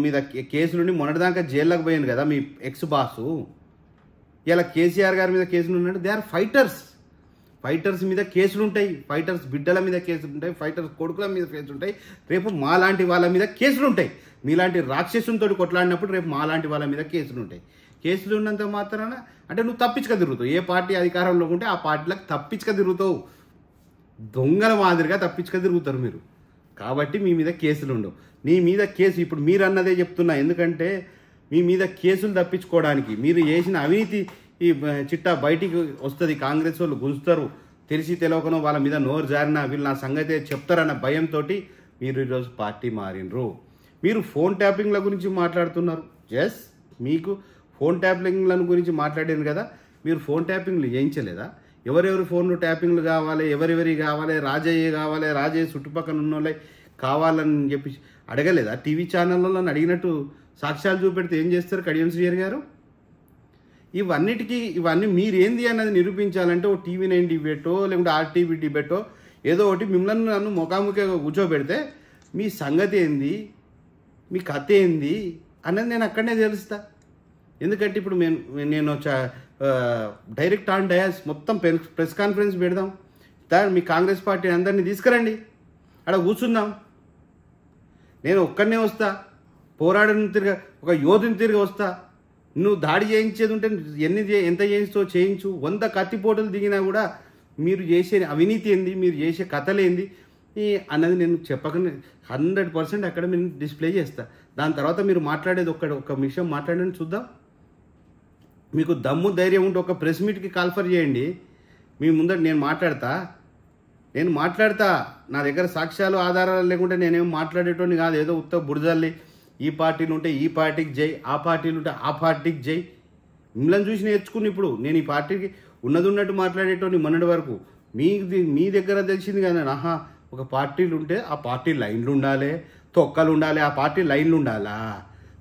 మీద కేసులుండి మొన్నటిదాకా జైల్లోకి పోయింది కదా మీ ఎక్స్ బాసు. ఇలా కేసీఆర్ గారి మీద కేసులు ఉన్నాయంటే దే ఆర్ ఫైటర్స్ మీద కేసులు ఉంటాయి, ఫైటర్స్ బిడ్డల మీద కేసులు ఉంటాయి, ఫైటర్స్ కొడుకుల మీద కేసులు ఉంటాయి. రేపు మాలాంటి వాళ్ళ మీద కేసులు ఉంటాయి. మీలాంటి రాక్షసులతో కొట్లాడినప్పుడు రేపు మాలాంటి వాళ్ళ మీద కేసులు ఉంటాయి. కేసులు ఉన్నంత మాత్రాన అంటే నువ్వు తప్పించుక తిరుగుతావు. ఏ పార్టీ అధికారంలో ఉంటే ఆ పార్టీలకు తప్పించుక తిరుగుతావు. దొంగల మాదిరిగా తప్పించుక తిరుగుతారు మీరు. కాబట్టి మీ మీద కేసులు ఉండవు. నీ మీద కేసు ఇప్పుడు మీరు అన్నదే చెప్తున్నా. ఎందుకంటే మీ మీద కేసులు తప్పించుకోవడానికి మీరు చేసిన అవినీతి ఈ చిట్టా బయటికి వస్తుంది. కాంగ్రెస్ వాళ్ళు గుంజుతారు, తెలిసి తెలియకనో వాళ్ళ మీద నోరు జారినా వీళ్ళు నా సంగతే చెప్తారన్న భయంతో మీరు ఈరోజు పార్టీ మారినరు. మీరు ఫోన్ ట్యాపింగ్ల గురించి మాట్లాడుతున్నారు. ఎస్, మీకు ఫోన్ ట్యాపింగ్ల గురించి మాట్లాడాను కదా. మీరు ఫోన్ ట్యాపింగ్లు చేయించలేదా? ఎవరెవరి ఫోన్లు ట్యాపింగ్లు కావాలి, ఎవరెవరి కావాలి, రాజయ్య కావాలి, రాజయ్య చుట్టుపక్కల ఉన్న వాళ్ళే కావాలని చెప్పి అడగలేదా? టీవీ ఛానల్లో నన్ను అడిగినట్టు సాక్ష్యాలు చూపెడితే ఏం చేస్తారు కడియం శ్రీహరి గారు? ఇవన్నీ మీరేంది అన్నది నిరూపించాలంటే ఓ TV9 డిబేటో లేకుంటే RTV డిబేటో ఏదో ఒకటి మిమ్మల్ని నన్ను ముఖాముఖిగా కూర్చోబెడితే మీ సంగతి ఏంది, మీ కథ ఏంది అన్నది నేను అక్కడనే తెలుస్తా. ఎందుకంటే ఇప్పుడు నేను డైరెక్ట్ ఆన్ డయాస్ మొత్తం ప్రెస్ కాన్ఫరెన్స్ పెడదాం. మీ కాంగ్రెస్ పార్టీ అందరినీ తీసుకురండి, అక్కడ కూర్చుందాం. నేను ఒక్కడనే వస్తా, పోరాడిన తిరిగా ఒక యోధుని తిరిగి వస్తా. నువ్వు దాడి చేయించేది ఉంటే ఎంత చేయిస్తో చేయించు. 100 కత్తిపోటలు దిగినా కూడా మీరు చేసే అవినీతి ఏంది, మీరు చేసే కథలేంది అన్నది నేను చెప్పకనే 100% అక్కడ నేను డిస్ప్లే చేస్తా. దాని తర్వాత మీరు మాట్లాడేది ఒక విషయం మాట్లాడండి చూద్దాం. మీకు దమ్ము ధైర్యం ఉంటే ఒక ప్రెస్ మీట్కి కాల్ఫర్ చేయండి. మీ ముందర నేను మాట్లాడతా. నా దగ్గర సాక్ష్యాలు ఆధారాలు లేకుంటే నేనేం మాట్లాడేటోని కాదు. ఏదో ఉత్త బురదల్లి ఈ పార్టీలు ఉంటే ఈ పార్టీకి జై, ఆ పార్టీలు ఉంటే ఆ పార్టీకి జై. మిమ్మల్ని చూసి నేర్చుకుని ఇప్పుడు నేను ఈ పార్టీకి ఉన్నట్టు మాట్లాడేటోని మొన్నటి వరకు. మీ దగ్గర తెలిసింది కదా, ఆహా ఒక పార్టీలు ఉంటే ఆ పార్టీ లైన్లు ఉండాలి, తొక్కలు ఉండాలి, ఆ పార్టీ లైన్లు ఉండాలా.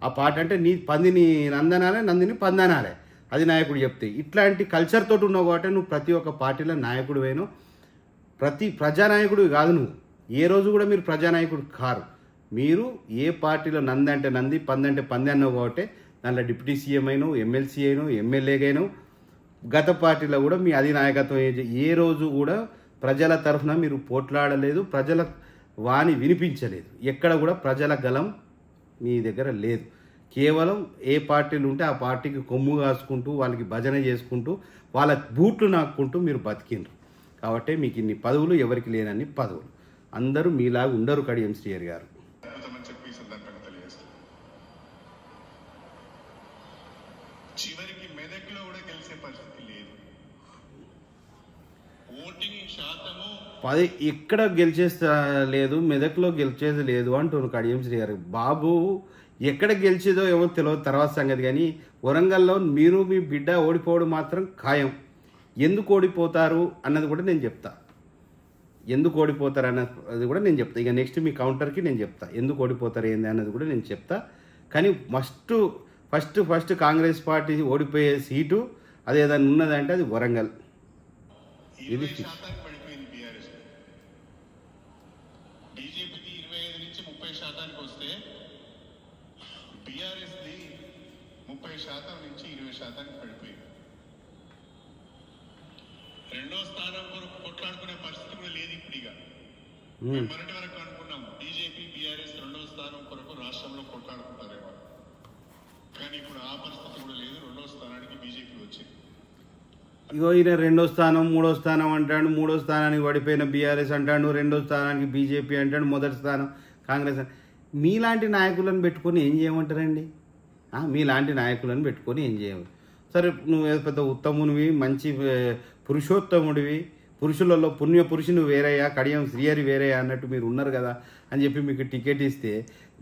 ఆ పార్టీ అంటే నీ పందిని నందనాలే, నందిని పందనాలే, అది నాయకుడు చెప్తే. ఇట్లాంటి కల్చర్ తోటి ఉన్నావు కాబట్టి నువ్వు ప్రతి ఒక్క పార్టీలో నాయకుడు వేను. ప్రజానాయకుడు కాదు నువ్వు. ఏ రోజు కూడా మీరు ప్రజానాయకుడు కారు. మీరు ఏ పార్టీలో నంది అంటే నంది, పంది అంటే పంది అన్నావు కాబట్టి దాంట్లో డిప్యూటీ సీఎం అయినావు, ఎమ్మెల్సీ అయినావు, ఎమ్మెల్యేగా అయినావు. గత పార్టీలో కూడా మీ అధినాయకత్వం ఏ రోజు కూడా ప్రజల తరఫున మీరు పోట్లాడలేదు, ప్రజల వాణి వినిపించలేదు. ఎక్కడ కూడా ప్రజల గలం మీ దగ్గర లేదు. కేవలం ఏ పార్టీలు ఉంటే ఆ పార్టీకి కొమ్ము కాసుకుంటూ వాళ్ళకి భజన చేసుకుంటూ వాళ్ళ బూట్లు నాక్కుంటూ మీరు బతికిండ్రు. కాబట్టి మీకు ఇన్ని పదవులు, ఎవరికి లేనన్ని పదవులు. అందరూ మీలాగా ఉండరు కడియం శ్రీహరి గారు. చివరికి మెదక్లో కూడా గెలిచే పరిస్థితి లేదు. ఓటింగ్ శాతము ఇక్కడ గెలిచేస్తా లేదు, మెదక్లో గెలిచేది లేదు అంటున్నారు కడియం శ్రీహరి. బాబు ఎక్కడ గెలిచేదో ఏమో తెలియదు, తర్వాత సంగతి. కానీ వరంగల్లో మీరు మీ బిడ్డ ఓడిపోవడం మాత్రం ఖాయం. ఎందుకు ఓడిపోతారు అన్నది కూడా నేను చెప్తా. ఎందుకు ఓడిపోతారు అన్నది కూడా నేను చెప్తా. ఇక నెక్స్ట్ మీ కౌంటర్కి నేను చెప్తా ఎందుకు ఓడిపోతారు ఏంది అన్నది కూడా నేను చెప్తా. కానీ ఫస్ట్ కాంగ్రెస్ పార్టీ ఓడిపోయే సీటు అది ఏదైనా ఉన్నదంటే అది వరంగల్. ఇది పడిపోయింది బీఆర్ఎస్. బీజేపీకి 25 నుంచి 30% వస్తే బీఆర్ఎస్ది 30% నుంచి 20% పడిపోయింది. రెండో స్థానం కొరకు కొట్లాడుకునే పరిస్థితి కూడా లేదు ఇప్పుడు. ఇక మొన్నటి వరకు అనుకున్నాము బీజేపీ బీఆర్ఎస్ రెండో స్థానం కొరకు రాష్ట్రంలో కొట్లాడుకుంటారేమో. కానీ ఇప్పుడు ఆ పరిస్థితి కూడా లేదు. రెండో స్థానానికి బీజేపీ వచ్చింది. ఇగో ఈయన రెండో స్థానం, మూడో స్థానం అంటాడు. మూడో స్థానానికి పడిపోయిన బీఆర్ఎస్ అంటాడు, రెండో స్థానానికి బీజేపీ అంటాడు, మొదటి స్థానం కాంగ్రెస్. మీలాంటి నాయకులను పెట్టుకొని ఏం చేయమంటారండి? మీలాంటి నాయకులను పెట్టుకొని ఏం చేయవు. సరే, నువ్వు పెద్ద ఉత్తమునివి, మంచి పురుషోత్తముడివి, పురుషులలో పురుషుని వేరయ్యా, కడియం శ్రీహరి వేరయ్యా అన్నట్టు మీరు ఉన్నారు కదా అని చెప్పి మీకు టికెట్ ఇస్తే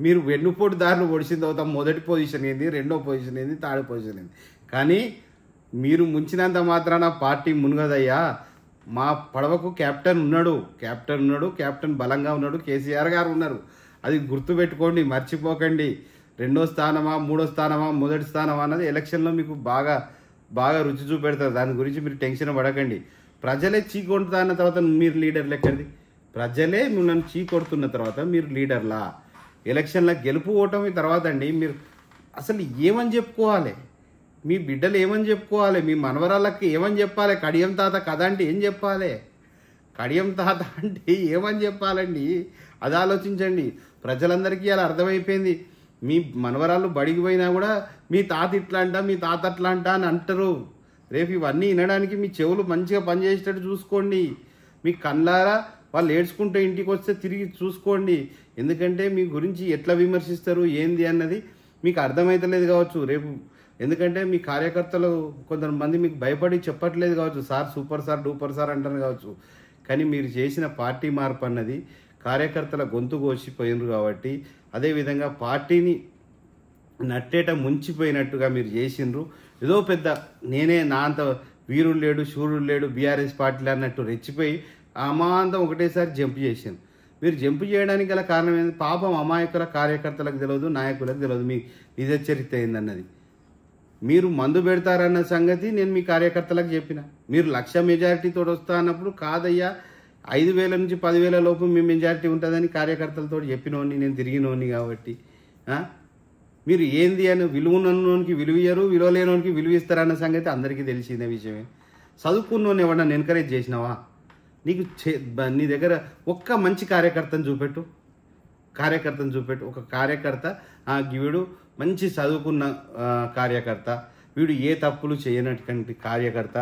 మీరు వెన్నుపోటు దారులు పొడిచిన తర్వాత మొదటి పొజిషన్ ఏంది, రెండో పొజిషన్ ఏంది, థర్డ్ పొజిషన్ ఏంది. కానీ మీరు ముంచినంత మాత్రాన పార్టీ మునగదయ్యా. మా పడవకు కెప్టెన్ ఉన్నాడు, కెప్టెన్ బలంగా ఉన్నాడు, కేసీఆర్ గారు ఉన్నారు. అది గుర్తుపెట్టుకోండి, మర్చిపోకండి. రెండో స్థానమా, మూడో స్థానమా, మొదటి స్థానమా అన్నది ఎలక్షన్లో మీకు బాగా రుచి చూపెడతారు. దాని గురించి మీరు టెన్షన్ పడకండి. ప్రజలే చీకొడుతున్న తర్వాత మీరు లీడర్లు ఎక్కడిది? ప్రజలే మిమ్మల్ని చీకొడుతున్న తర్వాత మీరు లీడర్లా? ఎలక్షన్లో గెలుపు ఓటమి తర్వాత అండి మీరు అసలు ఏమని చెప్పుకోవాలి? మీ బిడ్డలు ఏమని చెప్పుకోవాలి, మీ మనవరాళ్ళకి ఏమని చెప్పాలి? కడియం తాత కథ అంటే ఏం చెప్పాలి? కడియం తాత అంటే ఏమని చెప్పాలండి? అది ఆలోచించండి. ప్రజలందరికీ అలా అర్థమైపోయింది. మీ మనవరాళ్ళు బడికి పోయినా కూడా మీ తాత ఇట్లా అంట, మీ తాత అట్లా అంట అని అంటారు. రేపు ఇవన్నీ వినడానికి మీ చెవులు మంచిగా పనిచేసేటట్టు చూసుకోండి. మీ కళ్ళారా వాళ్ళు ఏడ్చుకుంటే ఇంటికి వస్తే తిరిగి చూసుకోండి. ఎందుకంటే మీ గురించి ఎట్లా విమర్శిస్తారు ఏంది అన్నది మీకు అర్థమవుతలేదు కావచ్చు రేపు. ఎందుకంటే మీ కార్యకర్తలు కొంతమంది మీకు భయపడి చెప్పట్లేదు కావచ్చు, sir super sir duper sir అంటారు కావచ్చు. కానీ మీరు చేసిన పార్టీ మార్పు అన్నది కార్యకర్తల గొంతు కోసిపోయినారు కాబట్టి, అదేవిధంగా పార్టీని నట్టేట ముంచిపోయినట్టుగా మీరు చేసిండ్రు. ఏదో పెద్ద నేనే నా అంత వీరుడు లేడు శూరుడు లేడు బీఆర్ఎస్ పార్టీలు అన్నట్టు రెచ్చిపోయి అమాంతం ఒకటేసారి జంప్ చేశాను. మీరు జంప్ చేయడానికి గల కారణం ఏంది? పాపం అమాయకుల కార్యకర్తలకు తెలియదు, నాయకులకు తెలియదు మీ నిజ చరిత్ర ఏందన్నది. మీరు మందు పెడతారన్న సంగతి నేను మీ కార్యకర్తలకు చెప్పిన. మీరు 1,00,000 మెజారిటీతో వస్తా అన్నప్పుడు కాదయ్యా 5,000 నుంచి 10,000 లోపు మీ మెజారిటీ ఉంటుందని కార్యకర్తలతో చెప్పినోని, నేను తిరిగినోని. కాబట్టి మీరు ఏంది అని విలువ ఉన్నోనికి విలువ ఇయ్యరు, విలువ లేనోనికి విలువ ఇస్తారన్న సంగతి అందరికీ తెలిసిన విషయమే. చదువుకున్నోని ఎవరన్నా ఎన్కరేజ్ చేసినావా? నీకు నీ దగ్గర ఒక్క మంచి కార్యకర్తను చూపెట్టు, ఒక కార్యకర్త వీడు మంచి చదువుకున్న కార్యకర్త, వీడు ఏ తప్పులు చేయనటువంటి కార్యకర్త,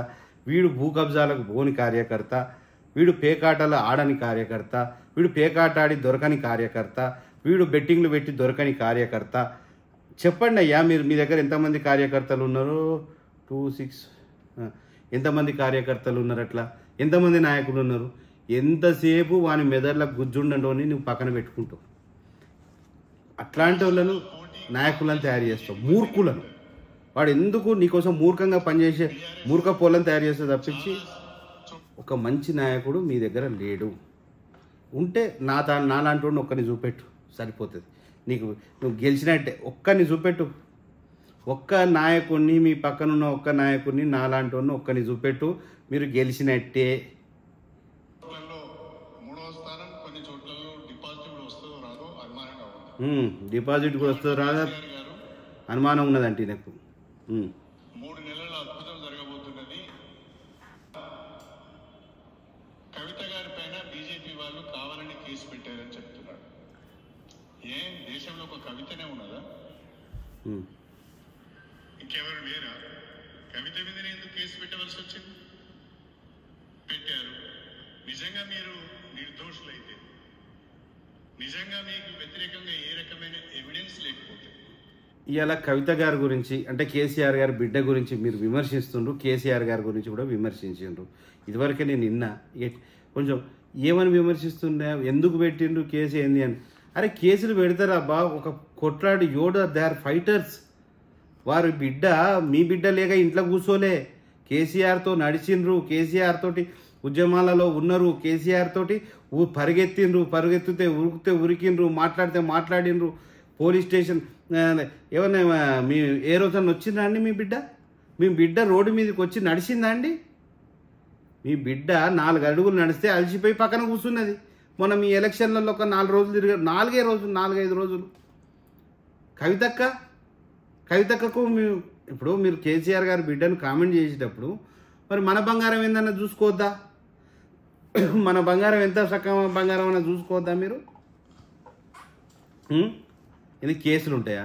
వీడు భూ కబ్జాలకు పోని కార్యకర్త, వీడు పేకాటలు ఆడని కార్యకర్త, వీడు పేకాట ఆడి దొరకని కార్యకర్త, వీడు బెట్టింగ్లు పెట్టి దొరకని కార్యకర్త. చెప్పండి అయ్యా, మీరు మీ దగ్గర ఎంతమంది కార్యకర్తలు ఉన్నారు? 26 ఎంతమంది కార్యకర్తలు ఉన్నారు? అట్లా ఎంతమంది నాయకులు ఉన్నారు? ఎంతసేపు వాని మెదడుల గుజ్జుండని నువ్వు పక్కన పెట్టుకుంటావు. అట్లాంటి వాళ్ళను నాయకులను తయారు చేస్తావు, మూర్ఖులను. వాడు ఎందుకు నీకోసం మూర్ఖంగా పనిచేసే మూర్ఖ పోలను తయారు చేస్తే తప్పించి ఒక మంచి నాయకుడు మీ దగ్గర లేడు. ఉంటే నాలాంటి వాడిని ఒక్కరిని చూపెట్టు, సరిపోతుంది. నువ్వు గెలిచినట్టే. ఒక్కరిని చూపెట్టు, ఒక్క నాయకుడిని, మీ పక్కనున్న ఒక్క నాయకుడిని, నాలాంటి వాడిని ఒక్కరిని చూపెట్టు, మీరు గెలిచినట్టే. డిపాజిట్ కూడా వస్తుందో రాదా అనుమానం ఉన్నదంటే నాకు. 3 నెలల అద్భుతం జరగబోతున్నది. కవిత గారి పైన బీజేపీ వాళ్ళు కావాలని కేసు పెట్టారని చెప్తున్నారు. ఏం దేశంలో ఒక కవితనే ఉన్నదా? ఇంకెవరు లేరా? కవిత మీదనే ఎందుకు కేసు పెట్టవలసి వచ్చింది? పెట్టారు. నిజంగా మీరు నిర్దోషులైతే, నిజంగా మీకు వ్యతిరేకంగా ఏ రకమైన ఎవిడెన్స్ లేకపోతే, ఇవాళ కవిత గారి గురించి అంటే కేసీఆర్ గారి బిడ్డ గురించి మీరు విమర్శిస్తుండ్రు, కేసీఆర్ గారి గురించి కూడా విమర్శించిండ్రు. ఇదివరకే నేను నిన్న కొంచెం ఏమని విమర్శిస్తుండే, ఎందుకు పెట్టిండ్రు కేసు ఏంది అని. అరే కేసులు పెడతారా అబ్బా? ఒక కొట్లాడి దే ఆర్ ఫైటర్స్. వారి బిడ్డ మీ బిడ్డ లేక ఇంట్లో కూర్చోలే, కేసీఆర్తో నడిచిండ్రు, కేసీఆర్ తోటి ఉద్యమాలలో ఉన్నారు, కేసీఆర్ తోటి పరిగెత్తితే ఉరికిండ్రు, మాట్లాడితే మాట్లాడిండ్రు. పోలీస్ స్టేషన్ ఏమన్నా మీ ఏ రోజన్నా వచ్చిందా అండి? మీ బిడ్డ రోడ్డు మీదకి వచ్చి నడిచిందా అండి? మీ బిడ్డ 4 అడుగులు నడిస్తే అలసిపోయి పక్కన కూర్చున్నది. మొన్న మీ ఎలక్షన్లలో ఒక 4 రోజులు తిరిగారు, 4-5 రోజులు. కవితక్కకు ఇప్పుడు మీరు కేసీఆర్ గారి బిడ్డను కామెంట్ చేసేటప్పుడు మరి మన బంగారం ఏందన్నా చూసుకోవద్దా? మన బంగారం ఎంత సగం బంగారం అన్నా చూసుకోవద్దా మీరు? ఇది కేసులు ఉంటాయా?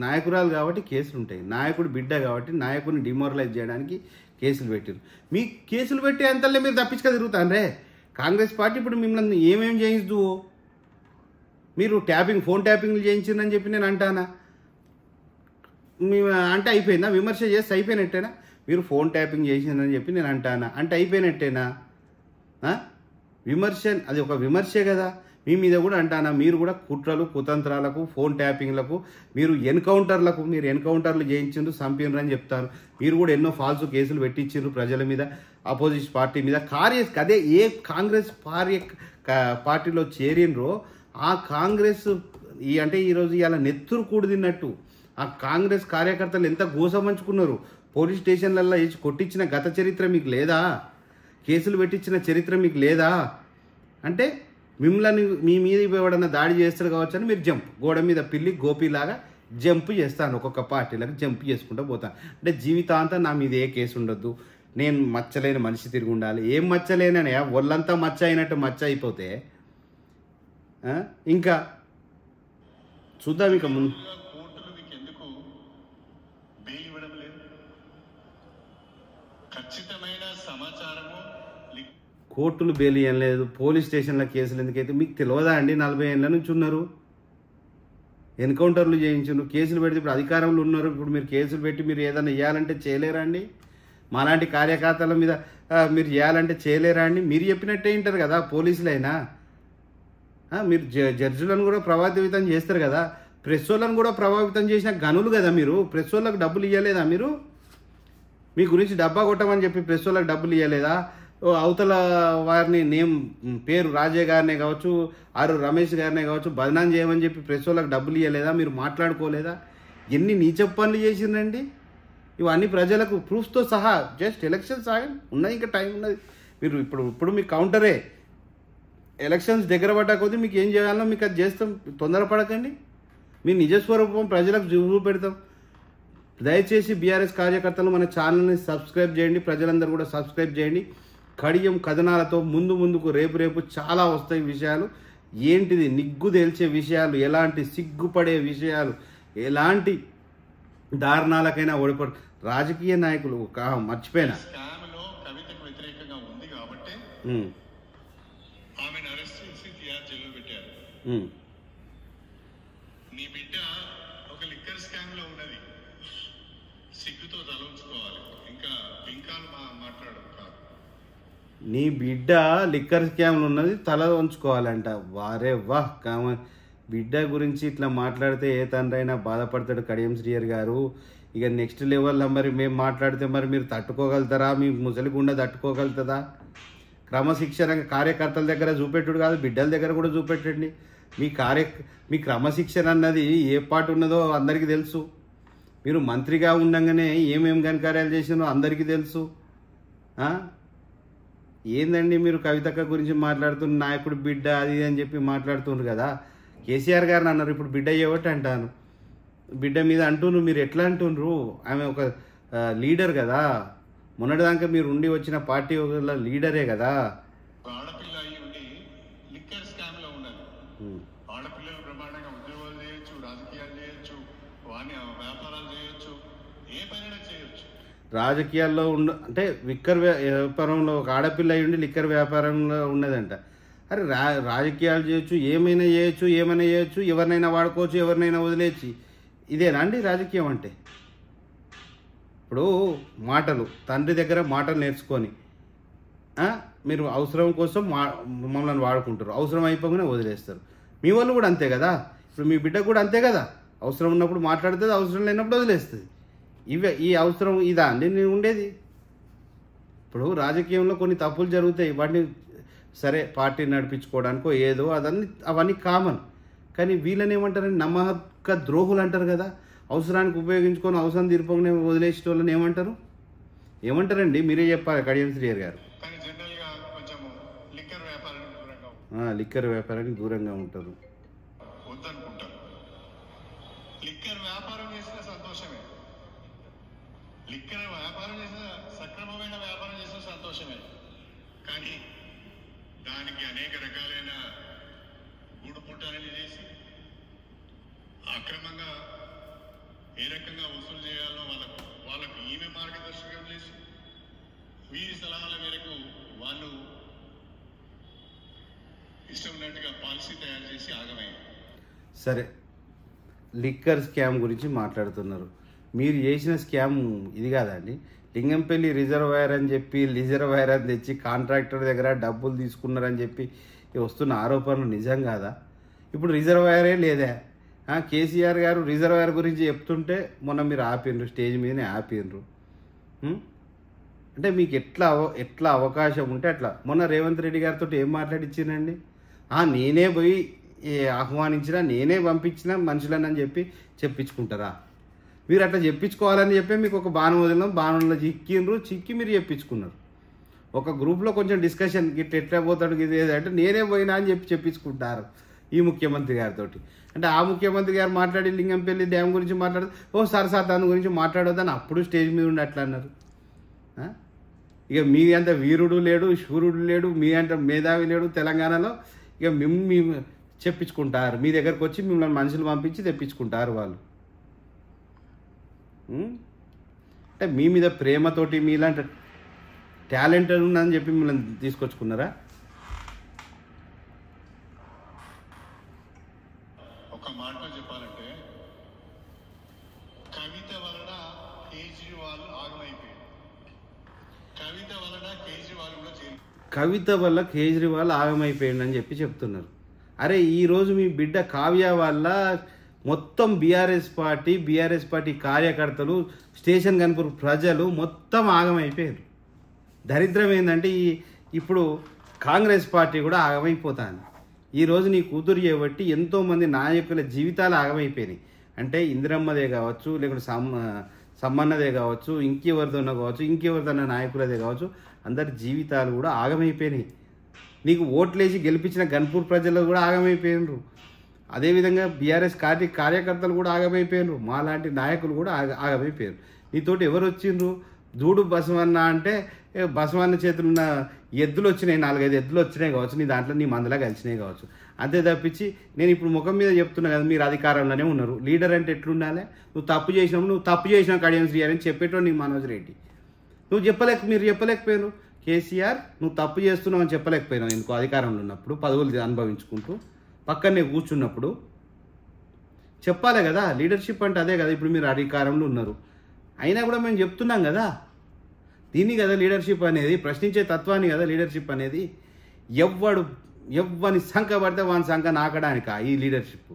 నాయకురాలు కాబట్టి కేసులు ఉంటాయి, నాయకుడు బిడ్డ కాబట్టి నాయకుడిని డిమోరలైజ్ చేయడానికి కేసులు పెట్టారు. మీ కేసులు పెట్టి అంతలే మీరు తప్పించుక తిరుగుతాండ్రే. కాంగ్రెస్ పార్టీ ఇప్పుడు మిమ్మల్ని ఏమేమి చేయిస్తూ, మీరు ఫోన్ ట్యాపింగ్లు చేయించిందని చెప్పి నేను అంటానా? అంటే అయిపోయిందా? విమర్శ చేస్తే అయిపోయినట్టేనా? మీరు ఫోన్ ట్యాపింగ్ చేసిందని చెప్పి నేను అంటానా అంటే అయిపోయినట్టేనా? విమర్శ అది ఒక విమర్శే కదా. మీ మీద కూడా అంటానా? మీరు కూడా కుట్రలు కుతంత్రాలకు ఫోన్ ట్యాపింగ్లకు మీరు ఎన్కౌంటర్లు చేయించిండ్రు, చంపినరు అని చెప్తారు. మీరు కూడా ఎన్నో ఫాల్స్ కేసులు పెట్టించిండ్రు ప్రజల మీద, అపోజిషన్ పార్టీ మీద. అదే ఏ కాంగ్రెస్ పార్టీలో చేరినరో ఆ కాంగ్రెస్ అంటే ఈరోజు ఇలా నెత్తురు కూడి తిన్నట్టు ఆ కాంగ్రెస్ కార్యకర్తలు ఎంత గోసమంచుకున్నారు. పోలీస్ స్టేషన్లలో వేసి కొట్టించిన గత చరిత్ర మీకు లేదా? కేసులు పెట్టించిన చరిత్ర మీకు లేదా? అంటే మిమ్మల్ని మీ మీద ఎవడన్నా దాడి చేస్తాడు కావచ్చు అని మీరు గోడ మీద పిల్లి గోపిలాగా జంప్ చేస్తాను, ఒక్కొక్క పార్టీలకు జంప్ చేసుకుంటూ పోతాను. అంటే జీవితాంతం నా మీద ఏ కేసు ఉండొద్దు, నేను మచ్చలేని మనిషి తిరిగి ఉండాలి. ఏం మచ్చలేనని ఒళ్ళంతా మచ్చ అయినట్టు మచ్చ అయిపోతే ఇంకా చూద్దాం. ఇక ముందు కోర్టులు మీకు ఎందుకు బెయిల్ ఇవ్వడం లేదు? ఖచ్చితమైన సమాచారము కోర్టులు బెయిల్ ఇవ్వడం లేదు, పోలీస్ స్టేషన్ల కేసులు ఎందుకైతే మీకు తెలియదా అండి? 40 ఏళ్ళ నుంచి ఉన్నారు, ఎన్కౌంటర్లు చేయించారు, కేసులు పెడితే ఇప్పుడు అధికారంలో ఉన్నారు. ఇప్పుడు మీరు కేసులు పెట్టి మీరు ఏదైనా చేయాలంటే చేయలేరా అండి? మాలాంటి కార్యకర్తల మీద మీరు చేయాలంటే చేయలేరా అండి? మీరు చెప్పినట్టే వింటారు కదా పోలీసులైనా. మీరు జడ్జిలను కూడా ప్రభావితం చేస్తారు కదా, ప్రెస్ వాళ్ళను కూడా ప్రభావితం చేసిన గనులు కదా మీరు. ప్రెస్ వాళ్ళకు డబ్బులు ఇవ్వలేదా మీరు? మీ గురించి డబ్బా కొట్టమని చెప్పి ప్రెస్ వాళ్ళకి డబ్బులు ఇవ్వలేదా? అవతల వారిని పేరు రాజయ్య గారినే కావచ్చు, ఆరు రమేష్ గారినే కావచ్చు బదనాం చేయమని చెప్పి ప్రెస్ వాళ్ళకి డబ్బులు ఇవ్వలేదా? మీరు మాట్లాడుకోలేదా? ఎన్ని నీచ పనులు చేసిందండి ఇవన్నీ ప్రజలకు ప్రూఫ్తో సహా. జస్ట్ ఎలక్షన్స్ ఉన్నాయి, ఇంకా టైం ఉన్నది. మీరు ఇప్పుడు మీ కౌంటరే. ఎలక్షన్స్ దగ్గర పడ్డా కొద్దీ మీకు ఏం చేయాలో మీకు అది చేస్తాం, తొందరపడకండి. మీ నిజస్వరూపం ప్రజలకు చూపెడతాం. దయచేసి బీఆర్ఎస్ కార్యకర్తలు మన ఛానల్ని సబ్స్క్రైబ్ చేయండి, ప్రజలందరూ కూడా సబ్స్క్రైబ్ చేయండి. కడియం కథనాలతో ముందుకు రేపు చాలా వస్తాయి విషయాలు. ఏంటిది నిగ్గు తేల్చే విషయాలు, ఎలాంటి సిగ్గుపడే విషయాలు, ఎలాంటి దారుణాలకైనా ఓడిపడు రాజకీయ నాయకులు మర్చిపోయినా స్కామ్లో కవితకు వ్యతిరేకంగా ఉంది కాబట్టి ఆమెను అరెస్ట్ చేసి తిహార్ జైల్లో పెట్టారు. నీ బిడ్డ ఒక లిక్కర్ స్కామ్ లో ఉన్నది, సిగ్గుతో తలంచుకోవాలి. ఇంకా పింకాలు మాట్లాడు కాదు. నీ బిడ్డ లిక్కర్ స్కామ్లు ఉన్నది, తల ఉంచుకోవాలంట. వారే వాహ్ బిడ్డ గురించి ఇట్లా మాట్లాడితే ఏ తండ్రైనా బాధపడతాడు కడియం శ్రీహరి గారు. ఇక నెక్స్ట్ లెవెల్లో మరి మేము మాట్లాడితే మరి మీరు తట్టుకోగలుగుతారా? మీ ముసలి గుండె తట్టుకోగలుగుతుందా? క్రమశిక్షణ కార్యకర్తల దగ్గర చూపెట్టుడు కాదు, బిడ్డల దగ్గర కూడా చూపెట్టండి. మీ క్రమశిక్షణ అన్నది ఏ పాటు ఉన్నదో అందరికీ తెలుసు. మీరు మంత్రిగా ఉండగానే ఏమేమి ఘనకార్యాలు చేసినో అందరికీ తెలుసు. ఏందండి మీరు కవితక్క గురించి మాట్లాడుతున్న నాయకుడు బిడ్డ అది అని చెప్పి మాట్లాడుతున్నారు కదా. కేసీఆర్ గారిని అన్నారు, ఇప్పుడు బిడ్డ ఏవటి అంటాను. బిడ్డ మీద అంటున్నారు, మీరు ఎట్లా అంటున్నారు? ఆమె ఒక లీడర్ కదా, మొన్నటిదాకా మీరు ఉండి వచ్చిన పార్టీ లీడరే కదా. ఆడపిల్ల అయ్యి ఉండి లిక్కర్ స్కామ్ లో ఉన్నది. ఆడపిల్లలు బ్రహ్మాండంగా ఉద్యోగాలు చేయొచ్చు, రాజకీయాలు చేయొచ్చు, వాణి వ్యాపారాలు చేయొచ్చు, ఏ పనైనా చేయొచ్చు. రాజకీయాల్లో అంటే లిక్కర్ వ్యాపారంలో ఒక ఆడపిల్ల అయ్యి ఉండి లిక్కర్ వ్యాపారంలో ఉన్నదంట. అరే రాజకీయాలు చేయొచ్చు, ఏమైనా చేయొచ్చు, ఎవరినైనా వాడుకోవచ్చు, ఎవరినైనా వదిలేయచ్చు. ఇదేనా అండి రాజకీయం అంటే? ఇప్పుడు మాటలు, తండ్రి దగ్గర మాటలు నేర్చుకొని మీరు అవసరం కోసం మమ్మల్ని వాడుకుంటారు, అవసరం అయిపోగానే వదిలేస్తారు. మీ వాళ్ళు కూడా అంతే కదా. ఇప్పుడు మీ బిడ్డ కూడా అంతే కదా, అవసరం ఉన్నప్పుడు మాట్లాడుతుంది, అవసరం లేనప్పుడు వదిలేస్తుంది. ఈ అవసరం ఇదా అండి నేను ఉండేది? ఇప్పుడు రాజకీయంలో కొన్ని తప్పులు జరుగుతాయి, వాటిని సరే పార్టీ నడిపించుకోవడానికో ఏదో అవన్నీ కామన్. కానీ వీళ్ళని ఏమంటారండి? నమ్మక ద్రోహులు అంటారు కదా. అవసరానికి ఉపయోగించుకొని అవసరం తీర్పగానే వదిలేసే వాళ్ళని ఏమంటారండి? మీరే చెప్పాలి కడియం శ్రీహరి గారు. లిక్కర్ వ్యాపారానికి దూరంగా ఉంటారు. లిక్కర్ వ్యాపారం చేసిన సంతోషమే, లిక్కర్ వ్యాపారం చేసిన సక్రమమైన వ్యాపారం చేసిన సంతోషమే. కానీ దానికి అనేక రకాలైన గూడు పుట్టాలని చేసి అక్రమంగా ఏ రకంగా వసూలు చేయాలో వాళ్ళకు ఈమె మార్గదర్శకం చేసి వీరి సలహాల మేరకు వాళ్ళు ఇష్టం ఉన్నట్టుగా పాలసీ తయారు చేసి ఆగమైంది. సరే, లిక్కర్ స్కామ్ గురించి మాట్లాడుతున్నారు. మీరు చేసిన స్కామ్ ఇది కాదండి. లింగంపల్లి రిజర్వాయర్ అని చెప్పి రిజర్వాయర్ అని తెచ్చి కాంట్రాక్టర్ దగ్గర డబ్బులు తీసుకున్నారని చెప్పి వస్తున్న ఆరోపణలు నిజం కాదా? ఇప్పుడు రిజర్వాయరే లేదా? కేసీఆర్ గారు రిజర్వాయర్ గురించి చెప్తుంటే మొన్న మీరు ఆపినరు, స్టేజ్ మీదనే ఆపినరు. అంటే మీకు ఎట్లా అవకాశం ఉంటే అట్లా. మొన్న రేవంత్ రెడ్డి గారితో ఏం మాట్లాడిచ్చిందండి? నేనే పోయి ఆహ్వానించినా, నేనే పంపించిన మనుషులని చెప్పి చెప్పించుకుంటారా? మీరు అట్లా చెప్పించుకోవాలని చెప్పి మీకు ఒక బాణం వదిలినాం, బాణంలో చిక్కి మీరు చెప్పించుకున్నారు. ఒక గ్రూప్లో కొంచెం డిస్కషన్ గిట్ల ఎట్లా పోతాడు ఇది అంటే నేనే పోయినా అని చెప్పి చెప్పించుకుంటారు. ఈ ముఖ్యమంత్రి గారితో. అంటే ఆ ముఖ్యమంత్రి గారు మాట్లాడి లింగంపల్లి డ్యామ్ గురించి మాట్లాడదు, ఓ సార్ దాని గురించి మాట్లాడొద్దని అప్పుడు స్టేజ్ మీద ఉండి అట్లా అన్నారు. ఇక మీ అంత వీరుడు లేడు, శూరుడు లేడు, మీ అంత మేధావి లేడు తెలంగాణలో. ఇక మేము చెప్పించుకుంటారు, మీ దగ్గరకు వచ్చి మిమ్మల్ని మనుషులు పంపించి తెప్పించుకుంటారు వాళ్ళు. అంటే మీ మీద ప్రేమతోటి మీలాంటి టాలెంటెడ్ ఉన్నదని చెప్పి మిమ్మల్ని తీసుకొచ్చుకున్నారా? ఒక మాటలో చెప్పాలంటే కవిత వలన కేజ్రీవాల్ ఆగమైపోయింది. కవిత వలన కేజ్రీవాల్ కూడా కవిత వల్ల కేజ్రీవాల్ ఆగమైపోయిందని చెప్పి చెప్తున్నారు. అరే ఈరోజు మీ బిడ్డ కావ్య వల్ల మొత్తం బీఆర్ఎస్ పార్టీ కార్యకర్తలు, స్టేషన్ గన్పూర్ ప్రజలు మొత్తం ఆగమైపోయారు. దరిద్రం ఏంటంటే ఇప్పుడు కాంగ్రెస్ పార్టీ కూడా ఆగమైపోతాను. ఈరోజు నీ కూతురు చేయబట్టి ఎంతోమంది నాయకుల జీవితాలు ఆగమైపోయినాయి. అంటే ఇందిరమ్మదే కావచ్చు, లేకుంటే సమ్మన్నదే కావచ్చు, ఇంకెవరిదోనో కావచ్చు, ఇంకెవరిదన్న నాయకులదే కావచ్చు, అందరి జీవితాలు కూడా ఆగమైపోయినాయి. నీకు ఓట్లేసి గెలిపించిన గన్పూర్ ప్రజలు కూడా ఆగమైపోయినరు. అదేవిధంగా బీఆర్ఎస్ కార్యకర్తలు కూడా ఆగమైపోయినరు. మాలాంటి నాయకులు కూడా ఆగమైపోయారు. నీతోటి ఎవరు వచ్చిండ్రు? దూడు బసవన్న అంటే బసవన్న చేతులున్న ఎద్దులు వచ్చినాయి, 4-5 ఎద్దులు వచ్చినాయి కావచ్చు, నీ దాంట్లో నీ మందలా కలిసినాయి కావచ్చు. అంతే తప్పించి నేను ఇప్పుడు ముఖం మీద చెప్తున్నా కదా, మీరు అధికారంలోనే ఉన్నారు. లీడర్ అంటే ఎట్లుండాలి? నువ్వు తప్పు చేసినావు కడియం శ్రీఆర్ అని చెప్పేటో నీ మనోజ్ రెడ్డి. మీరు చెప్పలేకపోయారు. కేసీఆర్ నువ్వు తప్పు చేస్తున్నావు అని చెప్పలేకపోయినావు. ఎందుకు అధికారంలో ఉన్నప్పుడు, పదవులు అనుభవించుకుంటూ పక్కనే కూర్చున్నప్పుడు చెప్పాలి కదా. లీడర్షిప్ అంటే అదే కదా. ఇప్పుడు మీరు అధికారంలో ఉన్నారు, అయినా కూడా మేము చెప్తున్నాం కదా, దీన్ని కదా లీడర్షిప్ అనేది, ప్రశ్నించే తత్వాన్ని కదా లీడర్షిప్ అనేది. ఎవ్వని సంఖ పడితే వాని సంఖ నాకడానిక ఈ లీడర్షిప్.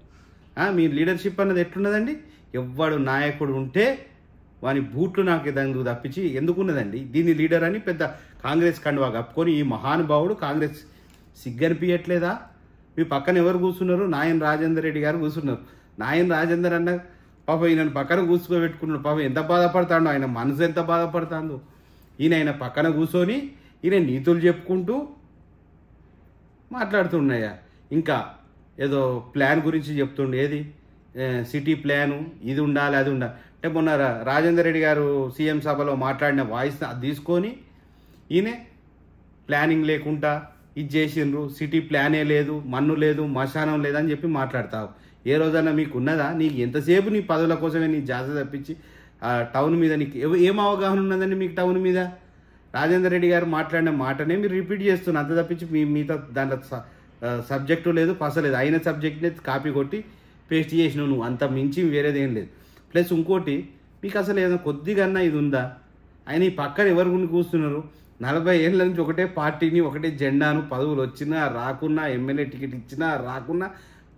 మీ లీడర్షిప్ అన్నది ఎట్లున్నదండి? ఎవ్వడు నాయకుడు ఉంటే వాని బూట్లు నాకు దానికి తప్పించి ఎందుకున్నదండి? దీన్ని లీడర్ అని పెద్ద కాంగ్రెస్ కండువా కప్పుకొని ఈ మహానుభావుడు కాంగ్రెస్ సిగ్గనిపించట్లేదా? మీ పక్కన ఎవరు కూర్చున్నారు? నాయన్ రాజేందర్ రెడ్డి గారు కూర్చున్నారు. నాయన్ రాజేందర్ అన్న పాపం ఈయన పక్కన కూర్చోబెట్టుకున్నాడు. పాపం ఎంత బాధపడతాడో, ఆయన మనసు ఎంత బాధపడుతుందో. ఈయన పక్కన కూర్చొని ఈయన నీతులు చెప్పుకుంటూ మాట్లాడుతున్నాయా. ఇంకా ఏదో ప్లాన్ గురించి చెప్తుండే, ఏది సిటీ ప్లాను, ఇది ఉండాలి అది ఉండాలి అంటే మొన్న రాజేందర్ రెడ్డి గారు సీఎం సభలో మాట్లాడిన వాయిస్ అది తీసుకొని ఈయన ప్లానింగ్ లేకుండా ఇది చేసిండ్రు, సిటీ ప్లానే లేదు, మన్ను లేదు, మశానం లేదని చెప్పి మాట్లాడతావు. ఏ రోజైనా మీకు ఉన్నదా? నీకు ఎంతసేపు నీ పదవుల కోసమే నీ జాత తప్పించి టౌన్ మీద నీకు ఏం అవగాహన ఉన్నదండి మీకు టౌన్ మీద? రాజేందర్ రెడ్డి గారు మాట్లాడిన మాటనే మీరు రిపీట్ చేస్తున్నారు. అంత తప్పించి మీతో దాంట్లో సబ్జెక్టు లేదు, పసలేదు. అయిన సబ్జెక్ట్ని కాపీ కొట్టి పేస్ట్ చేసినావు నువ్వు, అంత మించి వేరేదేం లేదు. ప్లస్ ఇంకోటి, మీకు అసలు ఏదైనా కొద్దిగా ఇది ఉందా? ఆయన ఈ పక్కన ఎవరు కూర్చున్నారు? 40 ఏళ్ళ నుంచి ఒకటే పార్టీని, ఒకటే జెండాను, పదవులు వచ్చినా రాకున్నా, ఎమ్మెల్యే టికెట్ ఇచ్చినా రాకున్నా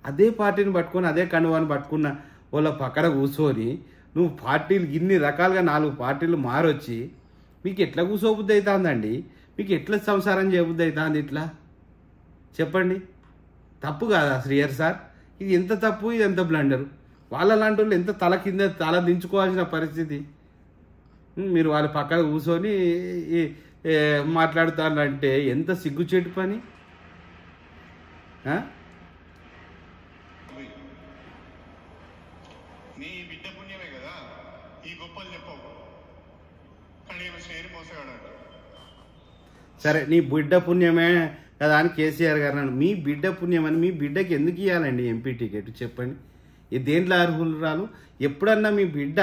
అదే పార్టీని పట్టుకొని, అదే కండువాన్ని పట్టుకున్న వాళ్ళ పక్కన కూర్చొని నువ్వు పార్టీలు ఇన్ని రకాలుగా 4 పార్టీలు మారొచ్చి మీకు ఎట్లా కూర్చోబుద్ధి అవుతుందండి? మీకు ఎట్లా సంసారం చేయబుద్ధి అవుతుంది? ఇట్లా చెప్పండి. తప్పు కాదా శ్రీయర్ సార్? ఇది ఎంత తప్పు, ఇది ఎంత బ్లండరు. వాళ్ళ లాంటి వాళ్ళు ఎంత తల దించుకోవాల్సిన పరిస్థితి. మీరు వాళ్ళ పక్కన కూర్చొని మాట్లాడుతానంటే ఎంత సిగ్గుచేటు పని. నీ బిడ్డ పుణ్యమే కదా ఈ గొప్పలు చెప్పవు. సరే, నీ బిడ్డ పుణ్యమే కదా అని కేసీఆర్ గారు అన్నాడు. మీ బిడ్డ పుణ్యం అని మీ బిడ్డకి ఎందుకు ఇవ్వాలండి ఎంపీ టికెట్? చెప్పండి. ఇది దేంట్లో అర్హులు రాలు? ఎప్పుడన్నా మీ బిడ్డ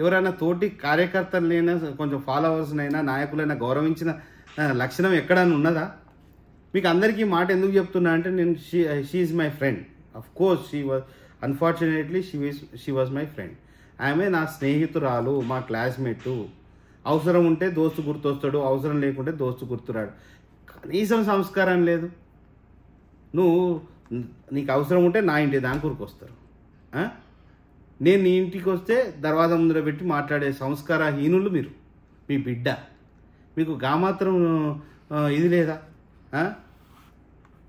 ఎవరైనా తోటి కార్యకర్తలైనా, కొంచెం ఫాలోవర్స్నైనా, నాయకులైనా గౌరవించిన లక్షణం ఎక్కడైనా ఉన్నదా? మీకు అందరికీ మాట ఎందుకు చెప్తున్నా అంటే, నేను she is my friend. Of course she was, unfortunately she was my friend. ఆమె నా స్నేహితురాలు, మా క్లాస్మేటు. అవసరం ఉంటే దోస్తు గుర్తొస్తాడు, అవసరం లేకుంటే దోస్తు గుర్తురాడు. కనీసం సంస్కారం లేదు. నీకు అవసరం ఉంటే నా ఇంటి దానికి ఊరికొస్తారు. నేను నీ ఇంటికి వస్తే దర్వాజా ముందర పెట్టి మాట్లాడే సంస్కారహీనులు మీరు. మీ బిడ్డ మీకు మాత్రం ఇది లేదా?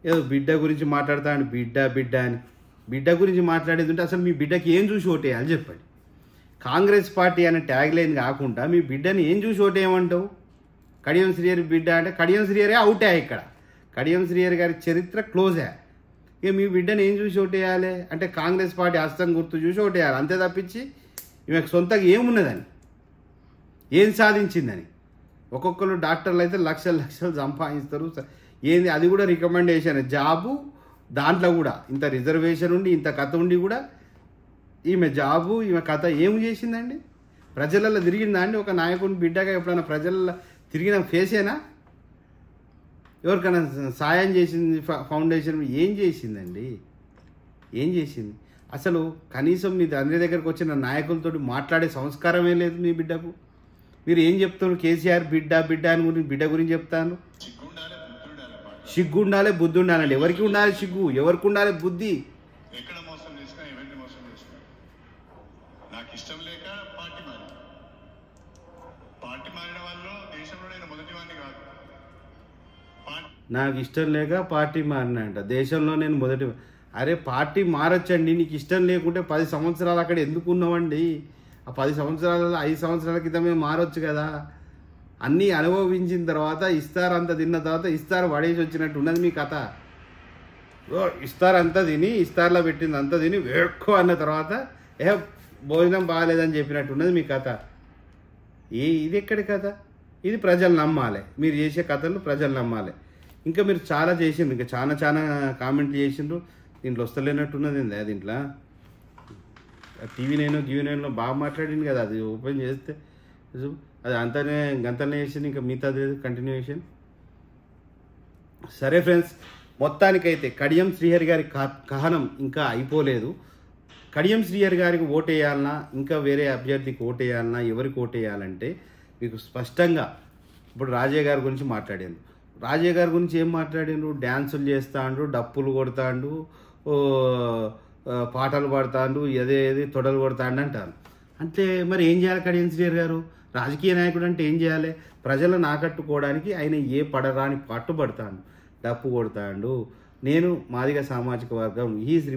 ఏదో బిడ్డ గురించి మాట్లాడతాను, బిడ్డ అని. బిడ్డ గురించి మాట్లాడేది ఉంటే అసలు మీ బిడ్డకి ఏం చూసి ఓటేయాలి చెప్పండి. కాంగ్రెస్ పార్టీ అనే ట్యాగ్ లైన్ కాకుండా మీ బిడ్డని ఏం చూసి ఓటేయమంటావు? కడియం శ్రీహరి బిడ్డ అంటే కడియం శ్రీహరి అవుటే ఇక్కడ. కడియం శ్రీహరి గారి చరిత్ర క్లోజే. ఇక మీ బిడ్డను ఏం చూసి ఓటేయాలి అంటే కాంగ్రెస్ పార్టీ హస్తం గుర్తు చూసి ఓటేయాలి, అంతే తప్పించి ఈమెకు సొంతగా ఏమున్నదని, ఏం సాధించిందని. ఒక్కొక్కరు డాక్టర్లు అయితే లక్షలు లక్షలు సంపాదిస్తారు, ఏంది అది కూడా రికమెండేషన్ జాబు, దాంట్లో కూడా ఇంత రిజర్వేషన్ ఉండి ఇంత కథ ఉండి కూడా ఈమె జాబు ఈమె కథ ఏమి చేసిందండి? ప్రజలలో తిరిగిందా అండి? ఒక నాయకుని బిడ్డగా ఎప్పుడైనా ప్రజలలో తిరిగిన ఫేసేనా? ఎవరికైనా సాయం చేసింది ఫౌండేషన్ ఏం చేసిందండి? ఏం చేసింది? అసలు కనీసం మీ తండ్రి దగ్గరకు వచ్చిన నాయకులతో మాట్లాడే సంస్కారమే లేదు మీ బిడ్డకు. మీరు ఏం చెప్తున్నారు? కేసీఆర్ బిడ్డ బిడ్డ అని గురించి బిడ్డ గురించి చెప్తాను. సిగ్గు ఉండాలి, బుద్ధి ఉండాలండి. ఎవరికి ఉండాలి సిగ్గు? ఎవరికి ఉండాలి బుద్ధి? ఎక్కడ మోసం చేసినా ఎవరిని మోసం చేసినా నాకు ఇష్టం లేక పార్టీ మారిన వాళ్ళు దేశంలో నేను మొదటి వాడిని కాదు. నాకు ఇష్టం లేక పార్టీ మారినంట, దేశంలో నేను మొదటి. అరే పార్టీ మారచ్చండి, నీకు ఇష్టం లేకుంటే 10 సంవత్సరాలు అక్కడ ఎందుకు ఉన్నావండి? ఆ 10 సంవత్సరాలలో 5 సంవత్సరాల క్రితమే మారొచ్చు కదా. అన్నీ అనుభవించిన తర్వాత ఇస్తారు అంత తిన్న తర్వాత ఇస్తారు పడేసి వచ్చినట్టు ఉన్నది మీ కథ. ఇస్తారు అంతా తిని ఇస్తార్లో పెట్టింది అంతా తిని వేడుకో అన్న తర్వాత భోజనం బాగాలేదని చెప్పినట్టు ఉన్నది మీ కథ. ఇది ఎక్కడి కథ? ఇది ప్రజలు నమ్మాలి, మీరు చేసే కథలు ప్రజలు నమ్మాలి. ఇంకా మీరు చాలా చేసిండ్రు, ఇంకా చాలా కామెంట్లు చేసిండ్రు. దీంట్లో వస్తలేనట్టున్నది దీంట్లో టీవీ నైన్లో బాగా మాట్లాడింది కదా, అది ఓపెన్ చేస్తే అది గంతనే చేసింది. ఇంకా మిగతాది కంటిన్యూషన్. సరే ఫ్రెండ్స్, మొత్తానికైతే కడియం శ్రీహరి గారి కహనం ఇంకా అయిపోలేదు. కడియం శ్రీహరి గారికి ఓటేయాలన్నా ఇంకా వేరే అభ్యర్థికి ఓటేయాలన్నా ఎవరికి ఓటేయాలంటే మీకు స్పష్టంగా ఇప్పుడు రాజయ్య గారి గురించి మాట్లాడాను. రాజయ్య గారి గురించి ఏం మాట్లాడిండ్రు? డ్యాన్సులు చేస్తాండు, డప్పులు కొడతాండు, పాటలు పాడతాండు, ఏది తొడలు కొడతాండు అంటారు. అంటే మరి ఏం చేయాలి కడియం శ్రీహరి గారు? రాజకీయ నాయకుడు అంటే ఏం చేయాలి? ప్రజలను ఆకట్టుకోవడానికి ఆయన ఏ పడరాని పట్టుబడతాడు, డప్పు కొడతాడు. నేను మాదిగ సామాజిక వర్గం, ఈజ్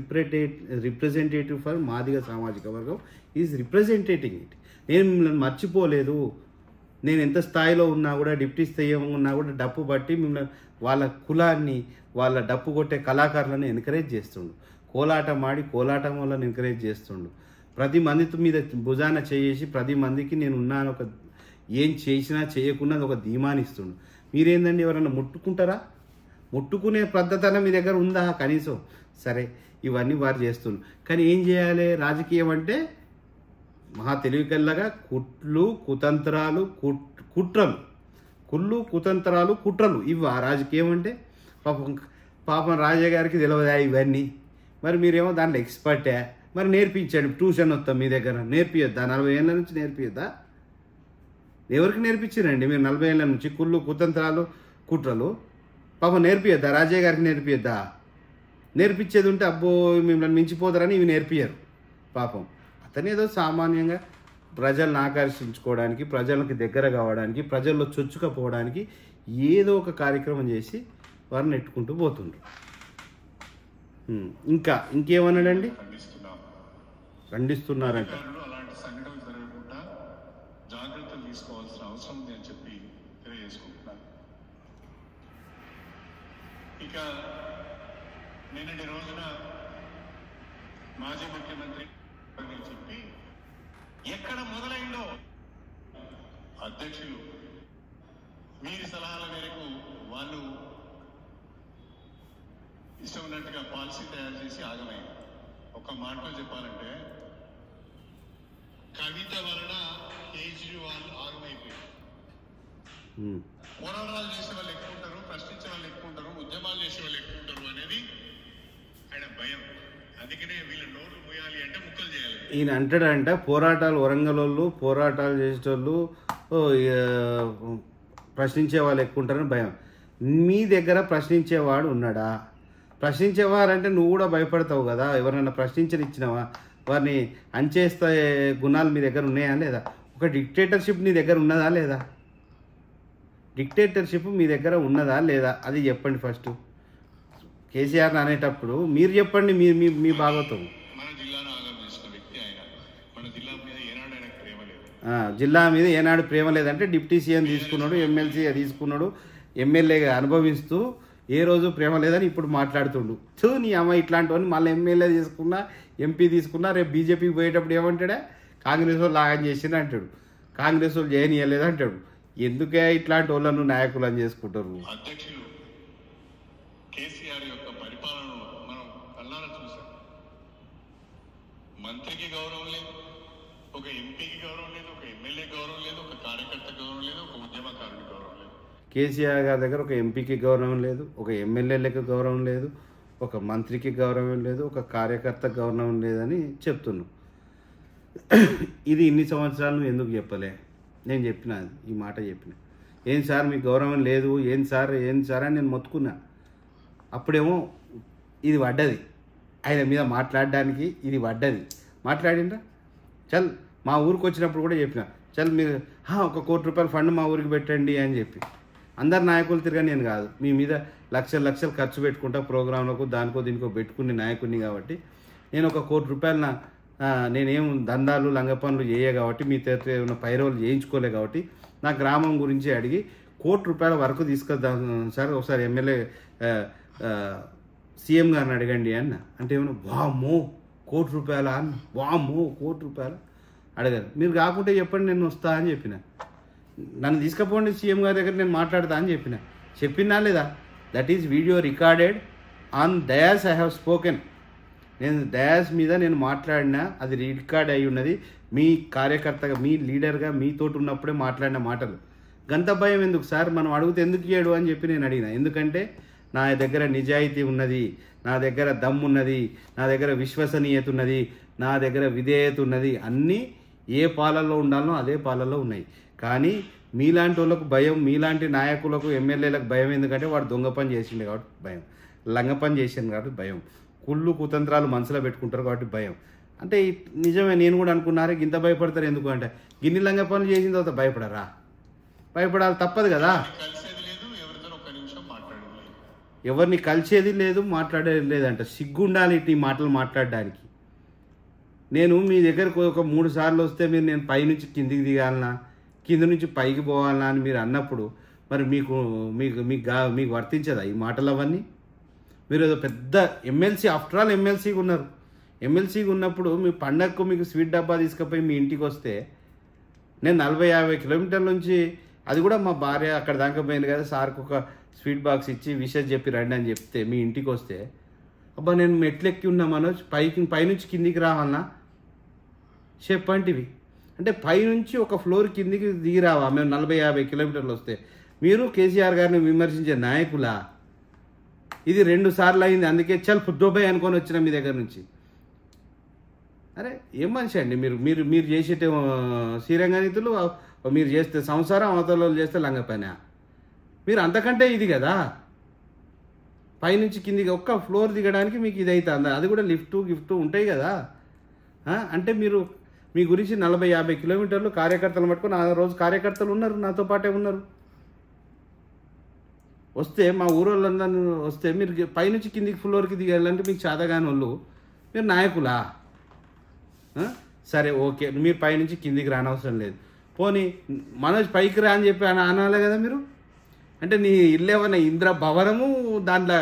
రిప్రజెంటేటివ్ ఫర్ మాదిగ సామాజిక వర్గం, ఈజ్ రిప్రజెంటేటింగ్ ఇట్. నేను మిమ్మల్ని మర్చిపోలేదు. నేను ఎంత స్థాయిలో ఉన్నా కూడా, డిప్యూటీ సీఎం ఉన్నా కూడా డప్పు బట్టి మిమ్మల్ని వాళ్ళ కులాన్ని, వాళ్ళ డప్పు కొట్టే కళాకారులను ఎంకరేజ్ చేస్తుండు. కోలాటం ఆడి కోలాటం వాళ్ళని ఎంకరేజ్ చేస్తుండు. ప్రతి మందితో మీద భుజాన చేసి ప్రతి మందికి నేను ఉన్నాను, ఒక ఏం చేసినా చేయకున్నది ఒక ధీమానిస్తుండు. మీరేందండి ఎవరన్నా ముట్టుకుంటారా? ముట్టుకునే పద్ధతి మీ దగ్గర ఉందా కనీసం? సరే, ఇవన్నీ వారు చేస్తుండ్రు. కానీ ఏం చేయాలి? రాజకీయం అంటే మహా తెలివికల్లగా కుతంత్రాలు కుట్రలు ఇవి రాజకీయం అంటే. పాపం రాజయ్య గారికి తెలియదా ఇవన్నీ? మరి మీరేమో దాంట్లో ఎక్స్పర్టే. మరి నేర్పించండి, ట్యూషన్ వస్తాం మీ దగ్గర. నేర్పియొద్దా? 40 ఏళ్ళ నుంచి నేర్పియొద్దా? ఎవరికి నేర్పించారండి మీరు 40 ఏళ్ళ నుంచి? కుతంత్రాలు కుట్రలు పాపం నేర్పియొద్దా? రాజయ్య గారికి నేర్పియొద్దా? నేర్పించేది ఉంటే అబ్బో మిమ్మల్ని మించిపోతారని ఇవి నేర్పియరు. పాపం అతను ఏదో సామాన్యంగా ప్రజలను ఆకర్షించుకోవడానికి, ప్రజలకు దగ్గర కావడానికి, ప్రజల్లో చొచ్చుకపోవడానికి ఏదో ఒక కార్యక్రమం చేసి వారిని నెట్టుకుంటూ పోతుండ్రు. ఇంకేమన్నాడండి? ఖండిస్తున్నారంట. అలాంటి సంఘటనలు జరగకుండా జాగ్రత్తలు తీసుకోవాల్సిన అవసరం ఉంది అని చెప్పి తెలియజేసుకుంటున్నాను. ఇక నిన్నటి రోజున మాజీ ముఖ్యమంత్రి చెప్పి ఎక్కడ మొదలైందో అధ్యక్షులు వీరి సలహాల మేరకు వాళ్ళు ఇష్టం ఉన్నట్టుగా పాలసీ తయారు చేసి ఆగమైంది. ఒక మాటలో చెప్పాలంటే కవిత వలన కేజ్రీవాల్ ఆగమైపోయారు. పోరాటాలు చేసే వాళ్ళు ఎక్కువ ఉంటారు, ప్రశ్నించే వాళ్ళు ఎక్కువ ఉంటారు, ఉద్యమాలు చేసే వాళ్ళు ఎక్కువ ఉంటారు అనేది ఆయన భయం. అందుకనే వీళ్ళ నోట్లు పోయాలి అంటే ముక్కలు చేయాలి. ఈయన అంటాడంట పోరాటాలు వరంగల్ వాళ్ళు, పోరాటాలు చేసేటోళ్ళు, ప్రశ్నించే వాళ్ళు ఎక్కువ ఉంటారని భయం. మీ దగ్గర ప్రశ్నించేవాడు ఉన్నాడా? ప్రశ్నించేవారంటే నువ్వు కూడా భయపడతావు కదా. ఎవరైనా ప్రశ్నించనిచ్చినావా? వారిని అంచేస్తే గుణాలు మీ దగ్గర ఉన్నాయా లేదా? ఒక డిక్టేటర్షిప్ నీ దగ్గర ఉన్నదా లేదా? డిక్టేటర్షిప్ మీ దగ్గర ఉన్నదా లేదా? అది చెప్పండి ఫస్ట్. కేసీఆర్ అనేటప్పుడు మీరు చెప్పండి మీ భాగవతం. జిల్లా మీద ఏనాడు ప్రేమ లేదంటే డిప్యూటీ సీఎం తీసుకున్నాడు, ఎమ్మెల్సీ తీసుకున్నాడు, ఎమ్మెల్యేగా అనుభవిస్తూ ఏ రోజు ప్రేమ లేదని ఇప్పుడు మాట్లాడుతుండు. నీ అమ్మ ఇట్లాంటి వాడిని మళ్ళీ ఎమ్మెల్యే తీసుకున్నా, ఎంపీ తీసుకున్నా, రేపు బీజేపీకి పోయేటప్పుడు ఏమంటాడా, కాంగ్రెస్ వాళ్ళు లాగా చేసిండు అంటాడు, కాంగ్రెస్ వాళ్ళు చేయనీయలేదు అంటాడు. ఎందుకే ఇట్లాంటి వాళ్ళను నాయకులను చేసుకుంటారు? అధ్యక్షులు కేసీఆర్ యొక్క పరిపాలనను మనం కళ్ళారా చూసాం. మంత్రికి గౌరవం లేదు, ఒక ఎంపీకి గౌరవం లేదు, ఒక ఎమ్మెల్యే గౌరవం లేదు, ఒక కార్యకర్త గౌరవం లేదు, ఒక ఉద్యమకారుడి గౌరవం లేదు. కేసీఆర్ గారి దగ్గర ఒక ఎంపీకి గౌరవం లేదు, ఒక ఎమ్మెల్యేలకు గౌరవం లేదు, ఒక మంత్రికి గౌరవం లేదు, ఒక కార్యకర్త గౌరవం లేదని చెప్తున్నాను. ఇది ఇన్ని సంవత్సరాలు నువ్వు ఎందుకు చెప్పలే? నేను చెప్పిన ఈ మాట చెప్పిన, ఏం సార్ మీకు గౌరవం లేదు, ఏం సార్ అని నేను మొత్తుకున్నా. అప్పుడేమో ఇది పడ్డది, ఆయన మీద మాట్లాడడానికి ఇది పడ్డది. మాట్లాడిండ్రా? చల్, మా ఊరికి వచ్చినప్పుడు కూడా చెప్పిన, చల్ మీరు ఒక ₹1,00,00,000 ఫండ్ మా ఊరికి పెట్టండి అని చెప్పి. అందరు నాయకులు తిరగా నేను కాదు, మీ మీద లక్షలు ఖర్చు పెట్టుకుంటా ప్రోగ్రాంలకు దానికో దీనికో పెట్టుకునే నాయకుడిని కాబట్టి నేను ఒక ₹1,00,00,000 నేనేం దందాలు లంగ పనులు చేయ కాబట్టి మీ చేత ఏమైనా పైరవులు చేయించుకోలే కాబట్టి నా గ్రామం గురించి అడిగి ₹1,00,00,000 వరకు తీసుకొద్దాం సార్, ఒకసారి ఎమ్మెల్యే సీఎం గారిని అడగండి అన్న. అంటే ఏమన్నా వామ్మో ₹1,00,00,000 అన్న, వామ్మో ₹1,00,00,000 అడగారు. మీరు కాకుంటే చెప్పండి నేను వస్తా అని చెప్పిన, నన్ను తీసుకుపోండి సీఎం గారి దగ్గర నేను మాట్లాడతా అని చెప్పినా లేదా? That is video recorded on dais. I have spoken. నేను డయాస్ మీద నేను మాట్లాడినా, అది రికార్డ్ అయి ఉన్నది. మీ కార్యకర్తగా, మీ లీడర్గా మీతోటి ఉన్నప్పుడే మాట్లాడిన మాటలు. గంత భయం ఎందుకు సార్? మనం అడిగితే ఎందుకు చేయడు అని చెప్పి నేను అడిగిన. ఎందుకంటే నా దగ్గర నిజాయితీ ఉన్నది, నా దగ్గర దమ్ము ఉన్నది, నా దగ్గర విశ్వసనీయత ఉన్నది, నా దగ్గర విధేయత ఉన్నది. అన్నీ ఏ పాలల్లో ఉండాలనో అదే పాలల్లో ఉన్నాయి. కానీ మీలాంటి వాళ్ళకు భయం, మీలాంటి నాయకులకు ఎమ్మెల్యేలకు భయం. ఎందుకంటే వాడు దొంగ పని చేసిండే కాబట్టి భయం, లంగ పని చేసిండు కాబట్టి భయం, కుళ్ళు కుతంత్రాలు మనసులో పెట్టుకుంటారు కాబట్టి భయం. అంటే నిజమే, నేను కూడా అనుకున్నారే ఇంత భయపడతారు ఎందుకు అంటే, గిన్ని లంగ పనులు చేసిన తర్వాత భయపడరా? భయపడాలి, తప్పదు కదా. ఎవరిని కలిసేది లేదు, మాట్లాడేది లేదంట. సిగ్గుండాలి ఈ మాటలు మాట్లాడడానికి. నేను మీ దగ్గరకు ఒక 3 సార్లు వస్తే మీరు నేను పైనుంచి కిందికి దిగాలనా, కింద నుంచి పైకి పోవాలనా అని మీరు అన్నప్పుడు మరి మీకు వర్తించదా ఈ మాటలు అవన్నీ? మీరు ఏదో పెద్ద ఎమ్మెల్సీ, ఆఫ్టర్ ఆల్ ఎమ్మెల్సీగా ఉన్నారు. ఎమ్మెల్సీగా ఉన్నప్పుడు మీ పండగకు మీకు స్వీట్ డబ్బా తీసుకుపోయి మీ ఇంటికి వస్తే, నేను 40-50 కిలోమీటర్ల నుంచి, అది కూడా మా భార్య అక్కడ దాకా పోయింది కదా, సార్కి ఒక స్వీట్ బాక్స్ ఇచ్చి విషెస్ చెప్పి రండి అని చెప్తే మీ ఇంటికి వస్తే, అబ్బా నేను మెట్లెక్కి ఉన్నా మనోజ్, పైనుంచి కిందికి రావాలన్నా చెప్పంటివి. అంటే పైనుంచి ఒక ఫ్లోర్ కిందికి దిగి రావా మేము 40-50 కిలోమీటర్లు వస్తే? మీరు కేసీఆర్ గారిని విమర్శించే నాయకులా? ఇది 2 సార్లు అయింది, అందుకే చల్ ఫుద్దోబాయ్ అనుకొని వచ్చిన మీ దగ్గర నుంచి. అరే ఏం మనిషి అండి మీరు? మీరు మీరు చేసేట శ్రీరంగనీతులు, మీరు చేస్తే సంసారం, అవతల చేస్తే లంగ పని. మీరు అంతకంటే ఇది కదా, పైనుంచి కిందికి ఒక్క ఫ్లోర్ దిగడానికి మీకు ఇది అవుతుంది. అది కూడా గిఫ్ట్ ఉంటాయి కదా. అంటే మీరు మీ గురించి 40-50 కిలోమీటర్లు కార్యకర్తలు పట్టుకొని, ఆ రోజు కార్యకర్తలు ఉన్నారు, నాతో పాటే ఉన్నారు. వస్తే మా ఊరోళ్ళందరూ వస్తే మీరు పైనుంచి కిందికి ఫ్లోర్కి దిగాలంటే మీకు చేతగాని వాళ్ళు, మీరు నాయకులా? సరే ఓకే, మీరు పైనుంచి కిందికి రానవసరం లేదు, పోనీ మనోజ్ పైకి రా అని చెప్పి అనాలి కదా మీరు. అంటే నీ ఇల్లు ఏమన్నా ఇంద్ర భవనము, దాంట్లో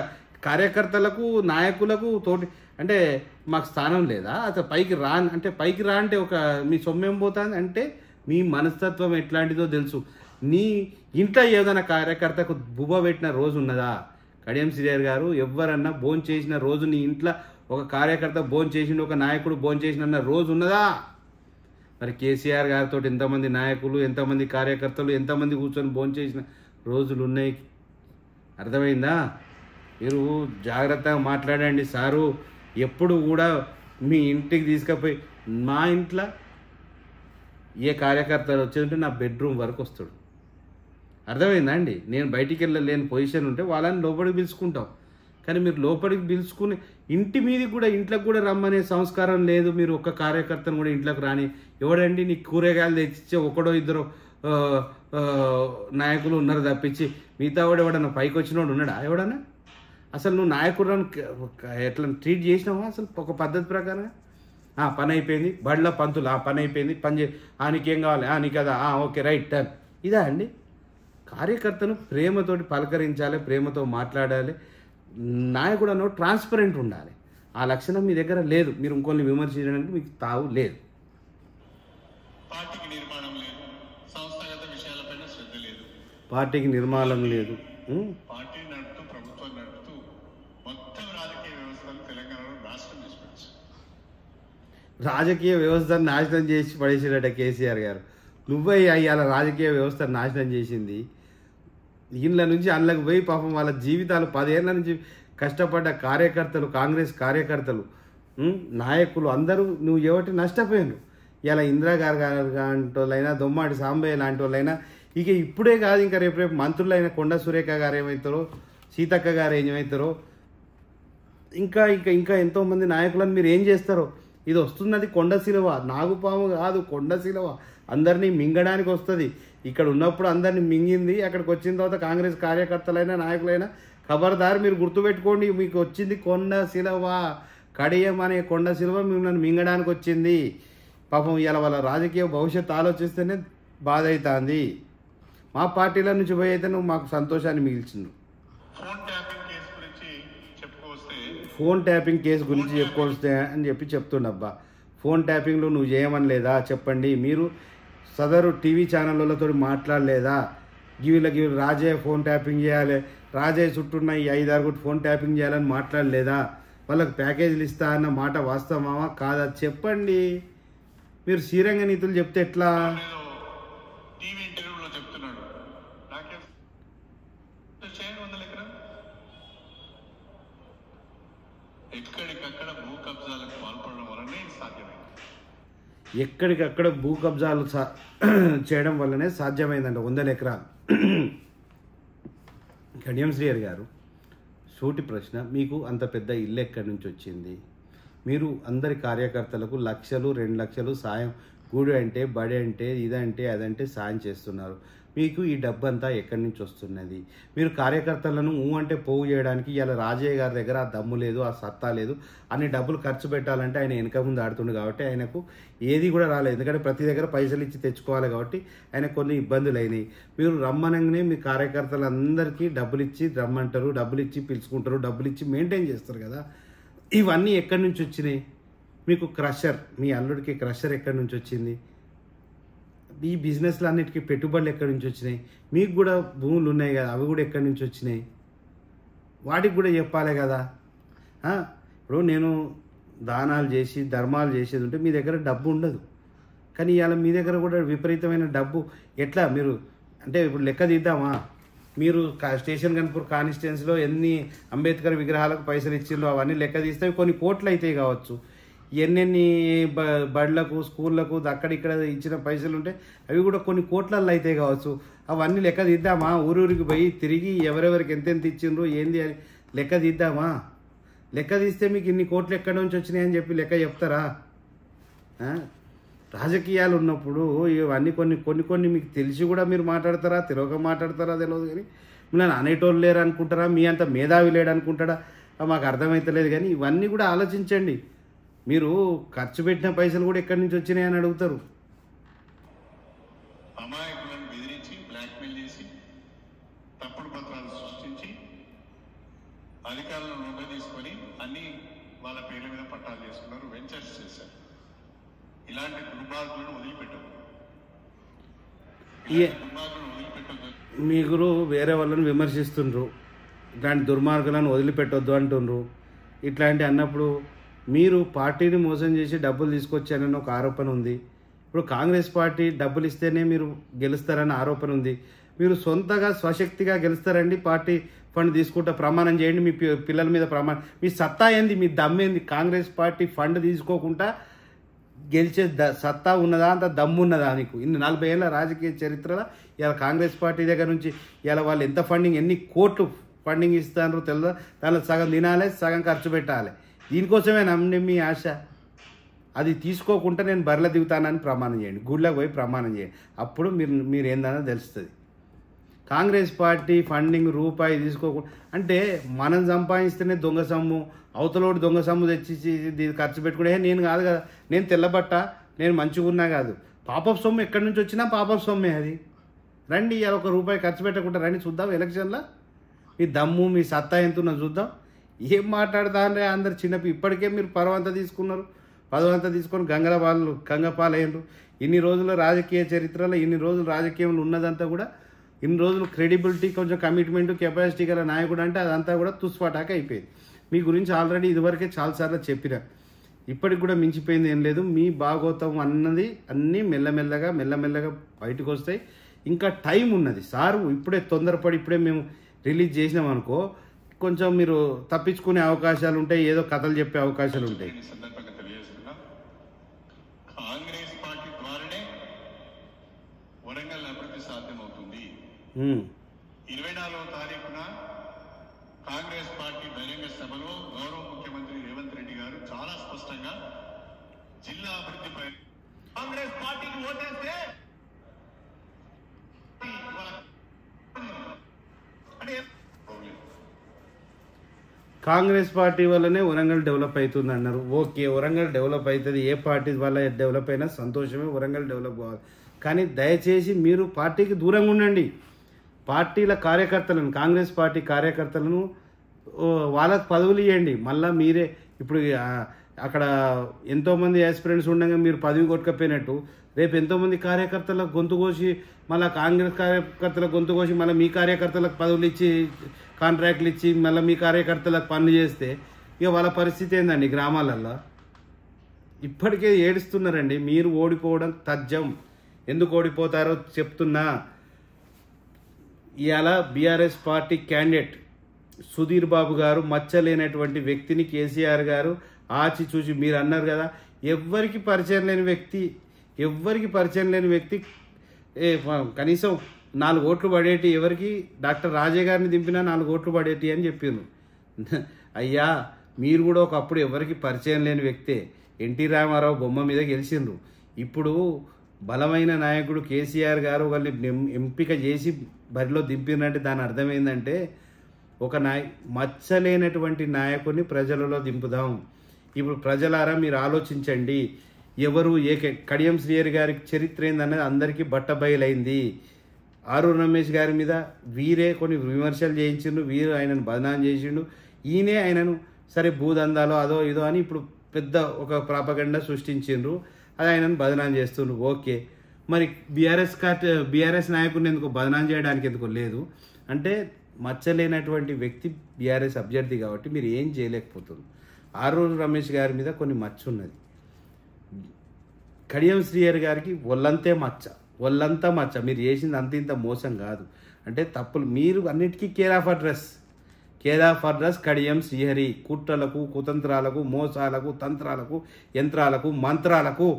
కార్యకర్తలకు నాయకులకు తోటి అంటే మాకు స్థానం లేదా? అసలు పైకి రా అంటే, పైకి రా అంటే ఒక మీ సొమ్మేం పోతుంది అంటే, మీ మనస్తత్వం ఎట్లాంటిదో తెలుసు. నీ ఇంట్లో ఏదైనా కార్యకర్తకు బుబ్బ పెట్టిన రోజు ఉన్నదా? కడియం శ్రీహరి గారు, ఎవరన్నా భోజనం చేసిన రోజు నీ ఇంట్లో ఒక కార్యకర్త భోజనం చేసిన, ఒక నాయకుడు భోజనం చేసిన రోజు ఉన్నదా? మరి కేసీఆర్ గారితో ఎంతమంది నాయకులు, ఎంతమంది కార్యకర్తలు, ఎంతమంది కూర్చొని భోజనం చేసిన రోజులు ఉన్నాయి. అర్థమైందా? మీరు జాగ్రత్తగా మాట్లాడండి సారు. ఎప్పుడు కూడా మీ ఇంటికి తీసుకుపోయి, మా ఇంట్లో ఏ కార్యకర్తలు వచ్చేదంటే నా బెడ్రూమ్ వరకు వస్తాడు. అర్థమైందా అండి? నేను బయటికి వెళ్ళలేని పొజిషన్ ఉంటే వాళ్ళని లోపలికి పిలుచుకుంటాం. కానీ మీరు లోపలికి పిలుచుకుని ఇంటి మీదకి కూడా, ఇంట్లోకి కూడా రమ్మనే సంస్కారం లేదు. మీరు ఒక్క కార్యకర్తను కూడా ఇంట్లోకి రాని. ఎవడండి నీకు కూరగాయలు తెచ్చిచ్చే ఒకడో ఇద్దరు నాయకులు ఉన్నారు తప్పించి మిగతా వాడు ఎవడన్నా పైకి వచ్చినోడు ఉన్నాడా? ఎవడన్నా? అసలు నువ్వు నాయకులను ఎట్లా ట్రీట్ చేసినావా అసలు ఒక పద్ధతి ప్రకారంగా? పని అయిపోయింది, బళ్ళ పంతులు, పని అయిపోయింది, పని నీకేం కావాలి, నీకు కదా, ఓకే రైట్ డన్. ఇదా అండి? కార్యకర్తను ప్రేమతోటి పలకరించాలి, ప్రేమతో మాట్లాడాలి. నాయకుడు అన్నో ట్రాన్స్పరెంట్ ఉండాలి. ఆ లక్షణం మీ దగ్గర లేదు. మీరు ఇంకొన్ని విమర్శించడానికి మీకు తావు లేదు. పార్టీకి నిర్మాణం లేదు, సంస్థాగత విషయాలపైన శ్రద్ధ లేదు, పార్టీకి నిర్మాణం లేదు. పార్టీ నడుపుతూ ప్రభుత్వం నడుపుతూ మొత్తం రాజకీయ వ్యవస్థను తెలంగాణలో నాశనం చేసుకోవచ్చు. రాజకీయ వ్యవస్థను నాశనం చేసి పడేసాడట కేసీఆర్ గారు. నువ్వే ఇవాళ రాజకీయ వ్యవస్థను నాశనం చేసింది. ఇళ్ళ నుంచి అందులోకి పోయి పాపం వాళ్ళ జీవితాలు 10 ఏళ్ళ నుంచి కష్టపడ్డ కార్యకర్తలు, కాంగ్రెస్ కార్యకర్తలు, నాయకులు అందరూ నువ్వు ఎవటి నష్టపోయారు. ఇలా ఇందిరాగారు లాంటి వాళ్ళైనా, దొమ్మాటి సాంబయ్య లాంటి వాళ్ళైనా, ఇక ఇప్పుడే కాదు ఇంకా రేపు మంత్రులైన కొండ సురేఖ గారు ఏమవుతారో, సీతక్క గారు ఏమవుతారో, ఇంకా ఇంకా ఇంకా ఎంతోమంది నాయకులను మీరు ఏం చేస్తారో. ఇది వస్తున్నది కొండ శిలువ, నాగుపాము కాదు, కొండ శిలువ. అందరినీ మింగడానికి వస్తుంది. ఇక్కడ ఉన్నప్పుడు అందరినీ మింగింది. అక్కడికి వచ్చిన తర్వాత కాంగ్రెస్ కార్యకర్తలైనా నాయకులైనా ఖబర్దారు, మీరు గుర్తుపెట్టుకోండి, మీకు వచ్చింది కొండ శిలువ. కడియం అనే కొండ శిలువ మిమ్మల్ని మింగడానికి వచ్చింది. పాపం ఇలా వాళ్ళ రాజకీయ భవిష్యత్తు ఆలోచిస్తేనే బాధ అవుతుంది. మా పార్టీల నుంచి పోయి అయితే నువ్వు మాకు సంతోషాన్ని మిగిల్చిండు. ఫోన్ ట్యాపింగ్ కేసు గురించి చెప్పుకొస్తే అని చెప్తుండబ్బా. ఫోన్ ట్యాపింగ్లో నువ్వు చేయమని లేదా చెప్పండి. మీరు సదరు టీవీ ఛానళ్ళతో మాట్లాడలేదా? వీళ్ళకి రాజయ్య ఫోన్ ట్యాపింగ్ చేయాలి, రాజయ్య చుట్టూన్న ఈ 5-6 ఫోన్ ట్యాపింగ్ చేయాలని మాట్లాడలేదా? వాళ్ళకి ప్యాకేజీలు ఇస్తా అన్న మాట వాస్తవమా కాదా చెప్పండి. మీరు శ్రీరంగ నీతులు చెప్తే ఎట్లా? ఎక్కడికక్కడ భూ కబ్జాలు చేయడం వల్లనే సాధ్యమైందంట 100 ఎకరాలు. కడియం శ్రీహరి గారు, సూటి ప్రశ్న, మీకు అంత పెద్ద ఇల్లు ఎక్కడి నుంచి వచ్చింది? మీరు అందరి కార్యకర్తలకు లక్షలు 2 లక్షలు సాయం, గుడి అంటే, బడి అంటే, ఇదంటే అదంటే సాయం చేస్తున్నారు. మీకు ఈ డబ్బంతా ఎక్కడి నుంచి వస్తున్నది? మీరు కార్యకర్తలను అంటే పోగు చేయడానికి ఇలా రాజయ్య గారి దగ్గర ఆ దమ్ము లేదు, ఆ సత్తా లేదు. అన్ని డబ్బులు ఖర్చు పెట్టాలంటే ఆయన వెనక ముందు ఆడుతుండు కాబట్టి ఆయనకు ఏది కూడా రాలేదు. ఎందుకంటే ప్రతి దగ్గర పైసలు ఇచ్చి తెచ్చుకోవాలి కాబట్టి ఆయన కొన్ని ఇబ్బందులు అయినాయి. మీరు రమ్మనంగానే మీ కార్యకర్తలందరికీ డబ్బులు ఇచ్చి రమ్మంటారు, డబ్బులు ఇచ్చి పిలుచుకుంటారు, డబ్బులు ఇచ్చి మెయింటైన్ చేస్తారు కదా. ఇవన్నీ ఎక్కడి నుంచి వచ్చినాయి? మీకు క్రషర్, మీ అల్లుడికి క్రషర్ ఎక్కడి నుంచి వచ్చింది? ఈ బిజినెస్లు అన్నిటికీ పెట్టుబడులు ఎక్కడి నుంచి వచ్చినాయి? మీకు కూడా భూములు ఉన్నాయి కదా, అవి కూడా ఎక్కడి నుంచి వచ్చినాయి? వాటికి కూడా చెప్పాలి కదా. ఇప్పుడు నేను దానాలు చేసి ధర్మాలు చేసేది ఉంటే మీ దగ్గర డబ్బు ఉండదు. కానీ ఇవాళ మీ దగ్గర కూడా విపరీతమైన డబ్బు. ఎట్లా మీరు అంటే ఇప్పుడు లెక్క తీద్దామా? మీరు స్టేషన్ గన్పూర్ కాన్స్టిట్యున్సీలో ఎన్ని అంబేద్కర్ విగ్రహాలకు పైసలు ఇచ్చిండ్రో అవన్నీ లెక్క తీస్తే కొన్ని కోట్లు అయితే కావచ్చు. ఎన్నెన్ని బడులకు, స్కూళ్ళకు అక్కడిక్కడ ఇచ్చిన పైసలు ఉంటే అవి కూడా కొన్ని కోట్లల్లో అయితే కావచ్చు. అవన్నీ లెక్క తీద్దామా? ఊరూరికి పోయి తిరిగి ఎవరెవరికి ఎంతెంత ఇచ్చిండ్రో ఏంది అని లెక్క తీద్దామా? లెక్క తీస్తే మీకు ఇన్ని కోట్లు ఎక్కడి నుంచి వచ్చినాయని చెప్పి లెక్క చెప్తారా? రాజకీయాలు ఉన్నప్పుడు ఇవన్నీ కొన్ని మీకు తెలిసి కూడా మీరు మాట్లాడతారా, తెలియక మాట్లాడతారా తెలియదు. కానీ మిమ్మల్ని అనేటోళ్ళు లేరు అనుకుంటారా? మీ అంత మేధావి లేడు అనుకుంటాడా? మాకు అర్థమవుతలేదు. కానీ ఇవన్నీ కూడా ఆలోచించండి. మీరు ఖర్చు పెట్టిన పైసలు కూడా ఎక్కడి నుంచి వచ్చినాయని అడుగుతారు. అమాయకులను బెదిరించి బ్లాక్మెయిల్ చేసి తప్పుడు పత్రాలు సృష్టించి అధికారులను నోట తీసుకొని అన్ని వాళ్ళ పేర్ల మీద పట్టాలు చేసుకున్నారు, వెంచర్స్ చేశారు. ఇలాంటి దుర్మార్గులను వదిలిపెట్టదు. మీరు వేరే వాళ్ళని విమర్శిస్తుండ్రు, ఇట్లాంటి దుర్మార్గులను వదిలిపెట్టొద్దు అంటుండ్రు. ఇట్లాంటి అన్నప్పుడు మీరు పార్టీని మోసం చేసి డబ్బులు తీసుకొచ్చారని ఒక ఆరోపణ ఉంది. ఇప్పుడు కాంగ్రెస్ పార్టీ డబ్బులు ఇస్తేనే మీరు గెలుస్తారని ఆరోపణ ఉంది. మీరు సొంతగా స్వశక్తిగా గెలుస్తారండి? పార్టీ ఫండ్ తీసుకుంటా ప్రమాణం చేయండి. మీ పిల్లల మీద ప్రమాణం, మీ సత్తా ఏంది, మీ దమ్మేంది? కాంగ్రెస్ పార్టీ ఫండ్ తీసుకోకుండా గెలిచే సత్తా ఉన్నదా, అంత దమ్ము ఉన్నదా నీకు? ఇన్ని 40 ఏళ్ళ రాజకీయ చరిత్రలో ఇలా కాంగ్రెస్ పార్టీ దగ్గర నుంచి ఇలా వాళ్ళు ఎంత ఫండింగ్, ఎన్ని కోట్లు ఫండింగ్ ఇస్తారో తెలియదా? దానిలో సగం తినాలి, సగం ఖర్చు పెట్టాలి. దీనికోసమే నమ్మి మీ ఆశ. అది తీసుకోకుండా నేను బర్రెల దిగుతానని ప్రమాణం చేయండి, గుళ్ళకి పోయి ప్రమాణం చేయండి. అప్పుడు మీరు ఏందన్నా తెలుస్తుంది. కాంగ్రెస్ పార్టీ ఫండింగ్ రూపాయి తీసుకోకుండా అంటే మనం సంపాదిస్తేనే దొంగ సొమ్ము, అవతలోడు దొంగ సొమ్ము తెచ్చి ఖర్చు పెట్టుకునే నేను కాదు కదా, నేను తెల్లబట్ట, నేను మంచిగా ఉన్నా కాదు. పాపప్ సొమ్ము ఎక్కడి నుంచి వచ్చినా పాపప్ సొమ్మే అది. రండి, ఇవాళ ₹1 ఖర్చు పెట్టకుండా రండి, చూద్దాం ఎలక్షన్లో మీ దమ్ము మీ సత్తా ఎంతున్నా చూద్దాం. ఏం మాట్లాడతారే అందరు చిన్నపి. ఇప్పటికే మీరు పదవంతా తీసుకొని గంగపాలయ్యారు. ఇన్ని రోజుల రాజకీయ చరిత్రలో ఇన్ని రోజులు రాజకీయంలో ఉన్నదంతా కూడా ఇన్ని రోజులు క్రెడిబిలిటీ కొంచెం కమిట్మెంట్ కెపాసిటీ గల నాయకుడు అంటే అదంతా కూడా తుస్పాటాక అయిపోయింది. మీ గురించి ఆల్రెడీ ఇదివరకే చాలాసార్లు చెప్పిన. ఇప్పటికి కూడా మించిపోయింది ఏం లేదు. మీ భాగోతం అన్నీ మెల్లమెల్లగా బయటకు వస్తాయి. ఇంకా టైం ఉన్నది సార్. ఇప్పుడే తొందరపడి ఇప్పుడే మేము రిలీజ్ చేసినాం అనుకో, కొంచెం మీరు తప్పించుకునే అవకాశాలు ఉంటాయి, ఏదో కథలు చెప్పే అవకాశాలు ఉంటాయి. కాంగ్రెస్ పార్టీ ద్వారానే వరంగల్ అభివృద్ధి సాధ్యమవుతుంది. 24వ తారీఖున కాంగ్రెస్ పార్టీ బహిరంగ సభలో గౌరవ ముఖ్యమంత్రి రేవంత్ రెడ్డి గారు చాలా స్పష్టంగా జిల్లా అభివృద్ధిపై కాంగ్రెస్ పార్టీకి ఓటేస్తే కాంగ్రెస్ పార్టీ వల్లనే వరంగల్ డెవలప్ అవుతుంది అన్నారు. ఓకే, వరంగల్ డెవలప్ అవుతుంది. ఏ పార్టీ వల్ల డెవలప్ అయినా సంతోషమే, వరంగల్ డెవలప్ కావాలి. కానీ దయచేసి మీరు పార్టీకి దూరంగా ఉండండి. పార్టీల కార్యకర్తలను, కాంగ్రెస్ పార్టీ కార్యకర్తలను వాళ్ళకు పదవులు ఇవ్వండి. మళ్ళీ మీరే ఇప్పుడు అక్కడ ఎంతోమంది యాస్పిరెంట్స్ ఉండగా మీరు పదవి కొట్టుకపోయినట్టు రేపు ఎంతోమంది కార్యకర్తలకు గొంతు కోసి మళ్ళీ కాంగ్రెస్ కార్యకర్తలకు గొంతు కోసి మళ్ళీ మీ కార్యకర్తలకు పదవులు ఇచ్చి కాంట్రాక్ట్లు ఇచ్చి మళ్ళీ మీ కార్యకర్తలకు పనులు చేస్తే ఇక వాళ్ళ పరిస్థితి ఏందండి గ్రామాలల్లో? ఇప్పటికే ఏడుస్తున్నారండి. మీరు ఓడిపోవడం తథ్యం. ఎందుకు ఓడిపోతారో చెప్తున్నా. ఇవాళ BRS party candidate Sudheer Babu గారు మచ్చలేనటువంటి వ్యక్తిని కేసీఆర్ గారు ఆచి చూసి, మీరు అన్నారు కదా ఎవ్వరికి పరిచయం లేని వ్యక్తి కనీసం 4 ఓట్లు పడేటి, ఎవరికి డాక్టర్ రాజే గారిని దింపినా 4 ఓట్లు పడేటి అని చెప్పిండ్రు. అయ్యా మీరు కూడా ఒకప్పుడు ఎవరికి పరిచయం లేని వ్యక్తే. ఎన్టీ రామారావు బొమ్మ మీద గెలిచిండ్రు. ఇప్పుడు బలమైన నాయకుడు కేసీఆర్ గారు వాళ్ళని ఎంపిక చేసి బరిలో దింపినంటే దాని అర్థమైందంటే ఒక మచ్చలేనటువంటి నాయకుడిని ప్రజలలో దింపుదాం. ఇప్పుడు ప్రజలారా మీరు ఆలోచించండి. ఎవరు కడియం శ్రీహరి గారి చరిత్ర ఏందన్నది అందరికీ బట్టబయలైంది. ఆరూర్ రమేష్ గారి మీద వీరే కొన్ని విమర్శలు చేయించిండు, వీరు ఆయనను బదనాం చేసిండు. ఈయనే ఆయనను సరే భూదందాలో అదో ఇదో అని ఇప్పుడు పెద్ద ఒక ప్రాపగండా సృష్టించిండ్రు. అది ఆయనను బదనాం చేస్తుండ్రు. ఓకే, మరి బీఆర్ఎస్ నాయకుడిని ఎందుకు బదనాం చేయడానికి ఎందుకు లేదు అంటే మచ్చలేనటువంటి వ్యక్తి బీఆర్ఎస్ అభ్యర్థి కాబట్టి మీరు ఏం చేయలేకపోతుంది. ఆరూర్ రమేష్ గారి మీద కొన్ని మచ్చ ఉన్నది. కడియం శ్రీహరి గారికి ఒళ్ళంతా మచ్చ. మీరు చేసింది ఇంత మోసం కాదు అంటే తప్పులు. మీరు అన్నిటికీ care of address Kadiyam Srihari. కుట్రలకు, కుతంత్రాలకు, మోసాలకు, తంత్రాలకు, యంత్రాలకు, మంత్రాలకు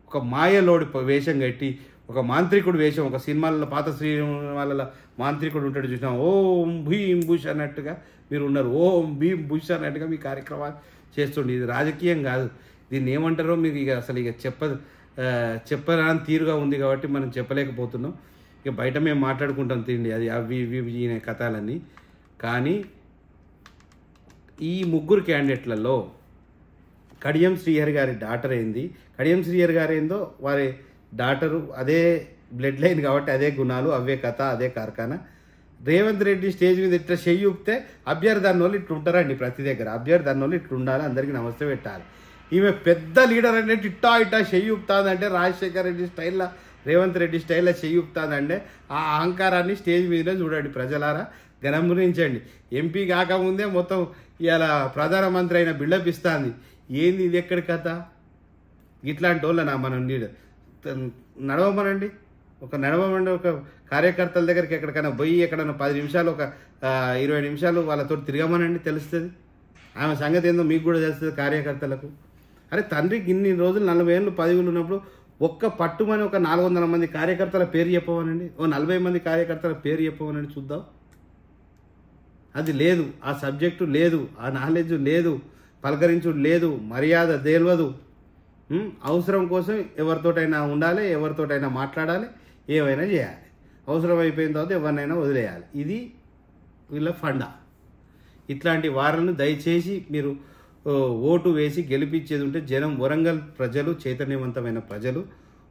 ఒక మాయలోడి వేషం కట్టి ఒక మాంత్రికుడు వేషం, ఒక సినిమాలలో పాత సినిమాలలో మాంత్రికుడు ఉంటాడు చూసినా, ఓం భీం బుష్ అన్నట్టుగా మీరు ఉన్నారు. ఓం భీం బుష్ అన్నట్టుగా మీ కార్యక్రమాలు చేస్తుండే. ఇది రాజకీయం కాదు. దీన్ని ఏమంటారో మీకు అసలు చెప్పరాని తీరుగా ఉంది కాబట్టి మనం చెప్పలేకపోతున్నాం. ఇక బయట మేము మాట్లాడుకుంటాం తిండి అది అవి ఇవి కథలన్నీ. కానీ ఈ 3 క్యాండిడేట్లలో కడియం శ్రీహరి గారి డాటర్ ఏంది, కడియం శ్రీహరి గారు ఏందో వారి డాటరు అదే బ్లడ్ లైన్ కాబట్టి అదే గుణాలు, అవే కథ, అదే కార్ఖానా. రేవంత్ రెడ్డి స్టేజ్ మీద ఇట్లా చెయ్యి ఊపితే అభ్యర్థి అన్నోళ్ళు ఇట్లా ఉంటారండి. ప్రతి దగ్గర అభ్యర్థి అన్నోళ్ళు ఇట్లా ఉండాలి, అందరికీ నమస్తే పెట్టాలి. ఈమె పెద్ద లీడర్ అంటే ఇట్టా చెయ్యి ఊపుతుందంటే రాజశేఖర రెడ్డి స్టైల్లో, రేవంత్ రెడ్డి స్టైల్లో చెయ్యి ఊపుతుందంటే ఆ అహంకారాన్ని స్టేజ్ మీద చూడండి ప్రజలారా, గమనించండి. ఎంపీ కాకముందే మొత్తం ఇలా ప్రధానమంత్రి అయిన బిల్డప్ ఇస్తుంది. ఏంది ఇది ఎక్కడి కథ? ఇట్లాంటి వాళ్ళనా మనం నడవమనండి. ఒక కార్యకర్తల దగ్గరికి ఎక్కడికైనా పోయి ఎక్కడైనా 10 నిమిషాలు, ఒక 20 నిమిషాలు వాళ్ళతో తిరగమనండి, తెలుస్తుంది. ఆమె సంగతి ఏందో మీకు కూడా తెలుస్తుంది కార్యకర్తలకు. అరే తండ్రికి ఇన్ని రోజులు 40 ఏళ్ళు పదవులు ఉన్నప్పుడు ఒక్క పట్టుమని ఒక 400 మంది కార్యకర్తల పేరు చెప్పవనండి, ఓ 40 మంది కార్యకర్తల పేరు చెప్పవనండి చూద్దాం. అది లేదు, ఆ సబ్జెక్టు లేదు, ఆ నాలెడ్జ్ లేదు, పలకరించుడు లేదు, మర్యాద తెలియదు. అవసరం కోసం ఎవరితోటైనా ఉండాలి, ఎవరితోటైనా మాట్లాడాలి, ఏమైనా చేయాలి. అవసరం అయిపోయిన తర్వాత ఎవరినైనా వదిలేయాలి. ఇది వీళ్ళ ఫండా. ఇట్లాంటి వారిని దయచేసి మీరు ఓటు వేసి గెలిపించేది ఉంటే వరంగల్ ప్రజలు చైతన్యవంతమైన ప్రజలు.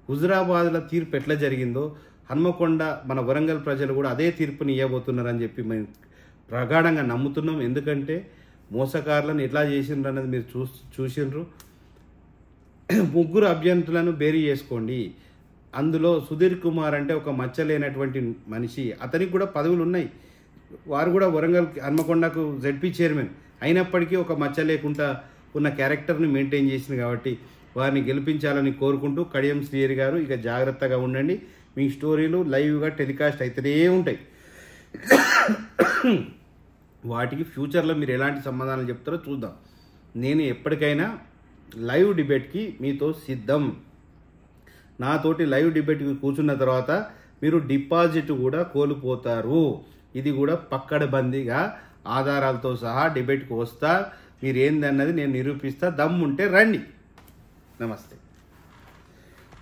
హుజురాబాద్లో తీర్పు ఎట్లా జరిగిందో హన్మకొండ మన వరంగల్ ప్రజలు కూడా అదే తీర్పుని ఇవ్వబోతున్నారని చెప్పి మేము ప్రగాఢంగా నమ్ముతున్నాం. ఎందుకంటే మోసకారులను ఎట్లా చేసిండ్రు అన్నది మీరు చూసిండ్రు. ముగ్గురు అభ్యర్థులను బేరీ చేసుకోండి. అందులో సుధీర్ కుమార్ అంటే ఒక మచ్చలేనటువంటి మనిషి, అతనికి కూడా పదవులు ఉన్నాయి. వారు కూడా వరంగల్ హన్మకొండకు జెడ్పీ చైర్మన్ అయినప్పటికీ ఒక మచ్చ లేకుండా ఉన్న క్యారెక్టర్ని మెయింటైన్ చేసింది కాబట్టి వారిని గెలిపించాలని కోరుకుంటూ కడియం శ్రీహరి గారు ఇక జాగ్రత్తగా ఉండండి. మీ స్టోరీలు లైవ్గా టెలికాస్ట్ అయితేనే ఉంటాయి. వాటికి ఫ్యూచర్లో మీరు ఎలాంటి సమాధానాలు చెప్తారో చూద్దాం. నేను ఎప్పటికైనా లైవ్ డిబేట్కి మీతో సిద్ధం. నాతోటి లైవ్ డిబేట్కి కూర్చున్న తర్వాత మీరు డిపాజిట్ కూడా కోల్పోతారు. ఇది కూడా పక్కడబందీగా ఆధారాలతో సహా డిబేట్కి వస్తా. మీరేందన్నది నేను నిరూపిస్తా. దమ్ముంటే రండి. నమస్తే.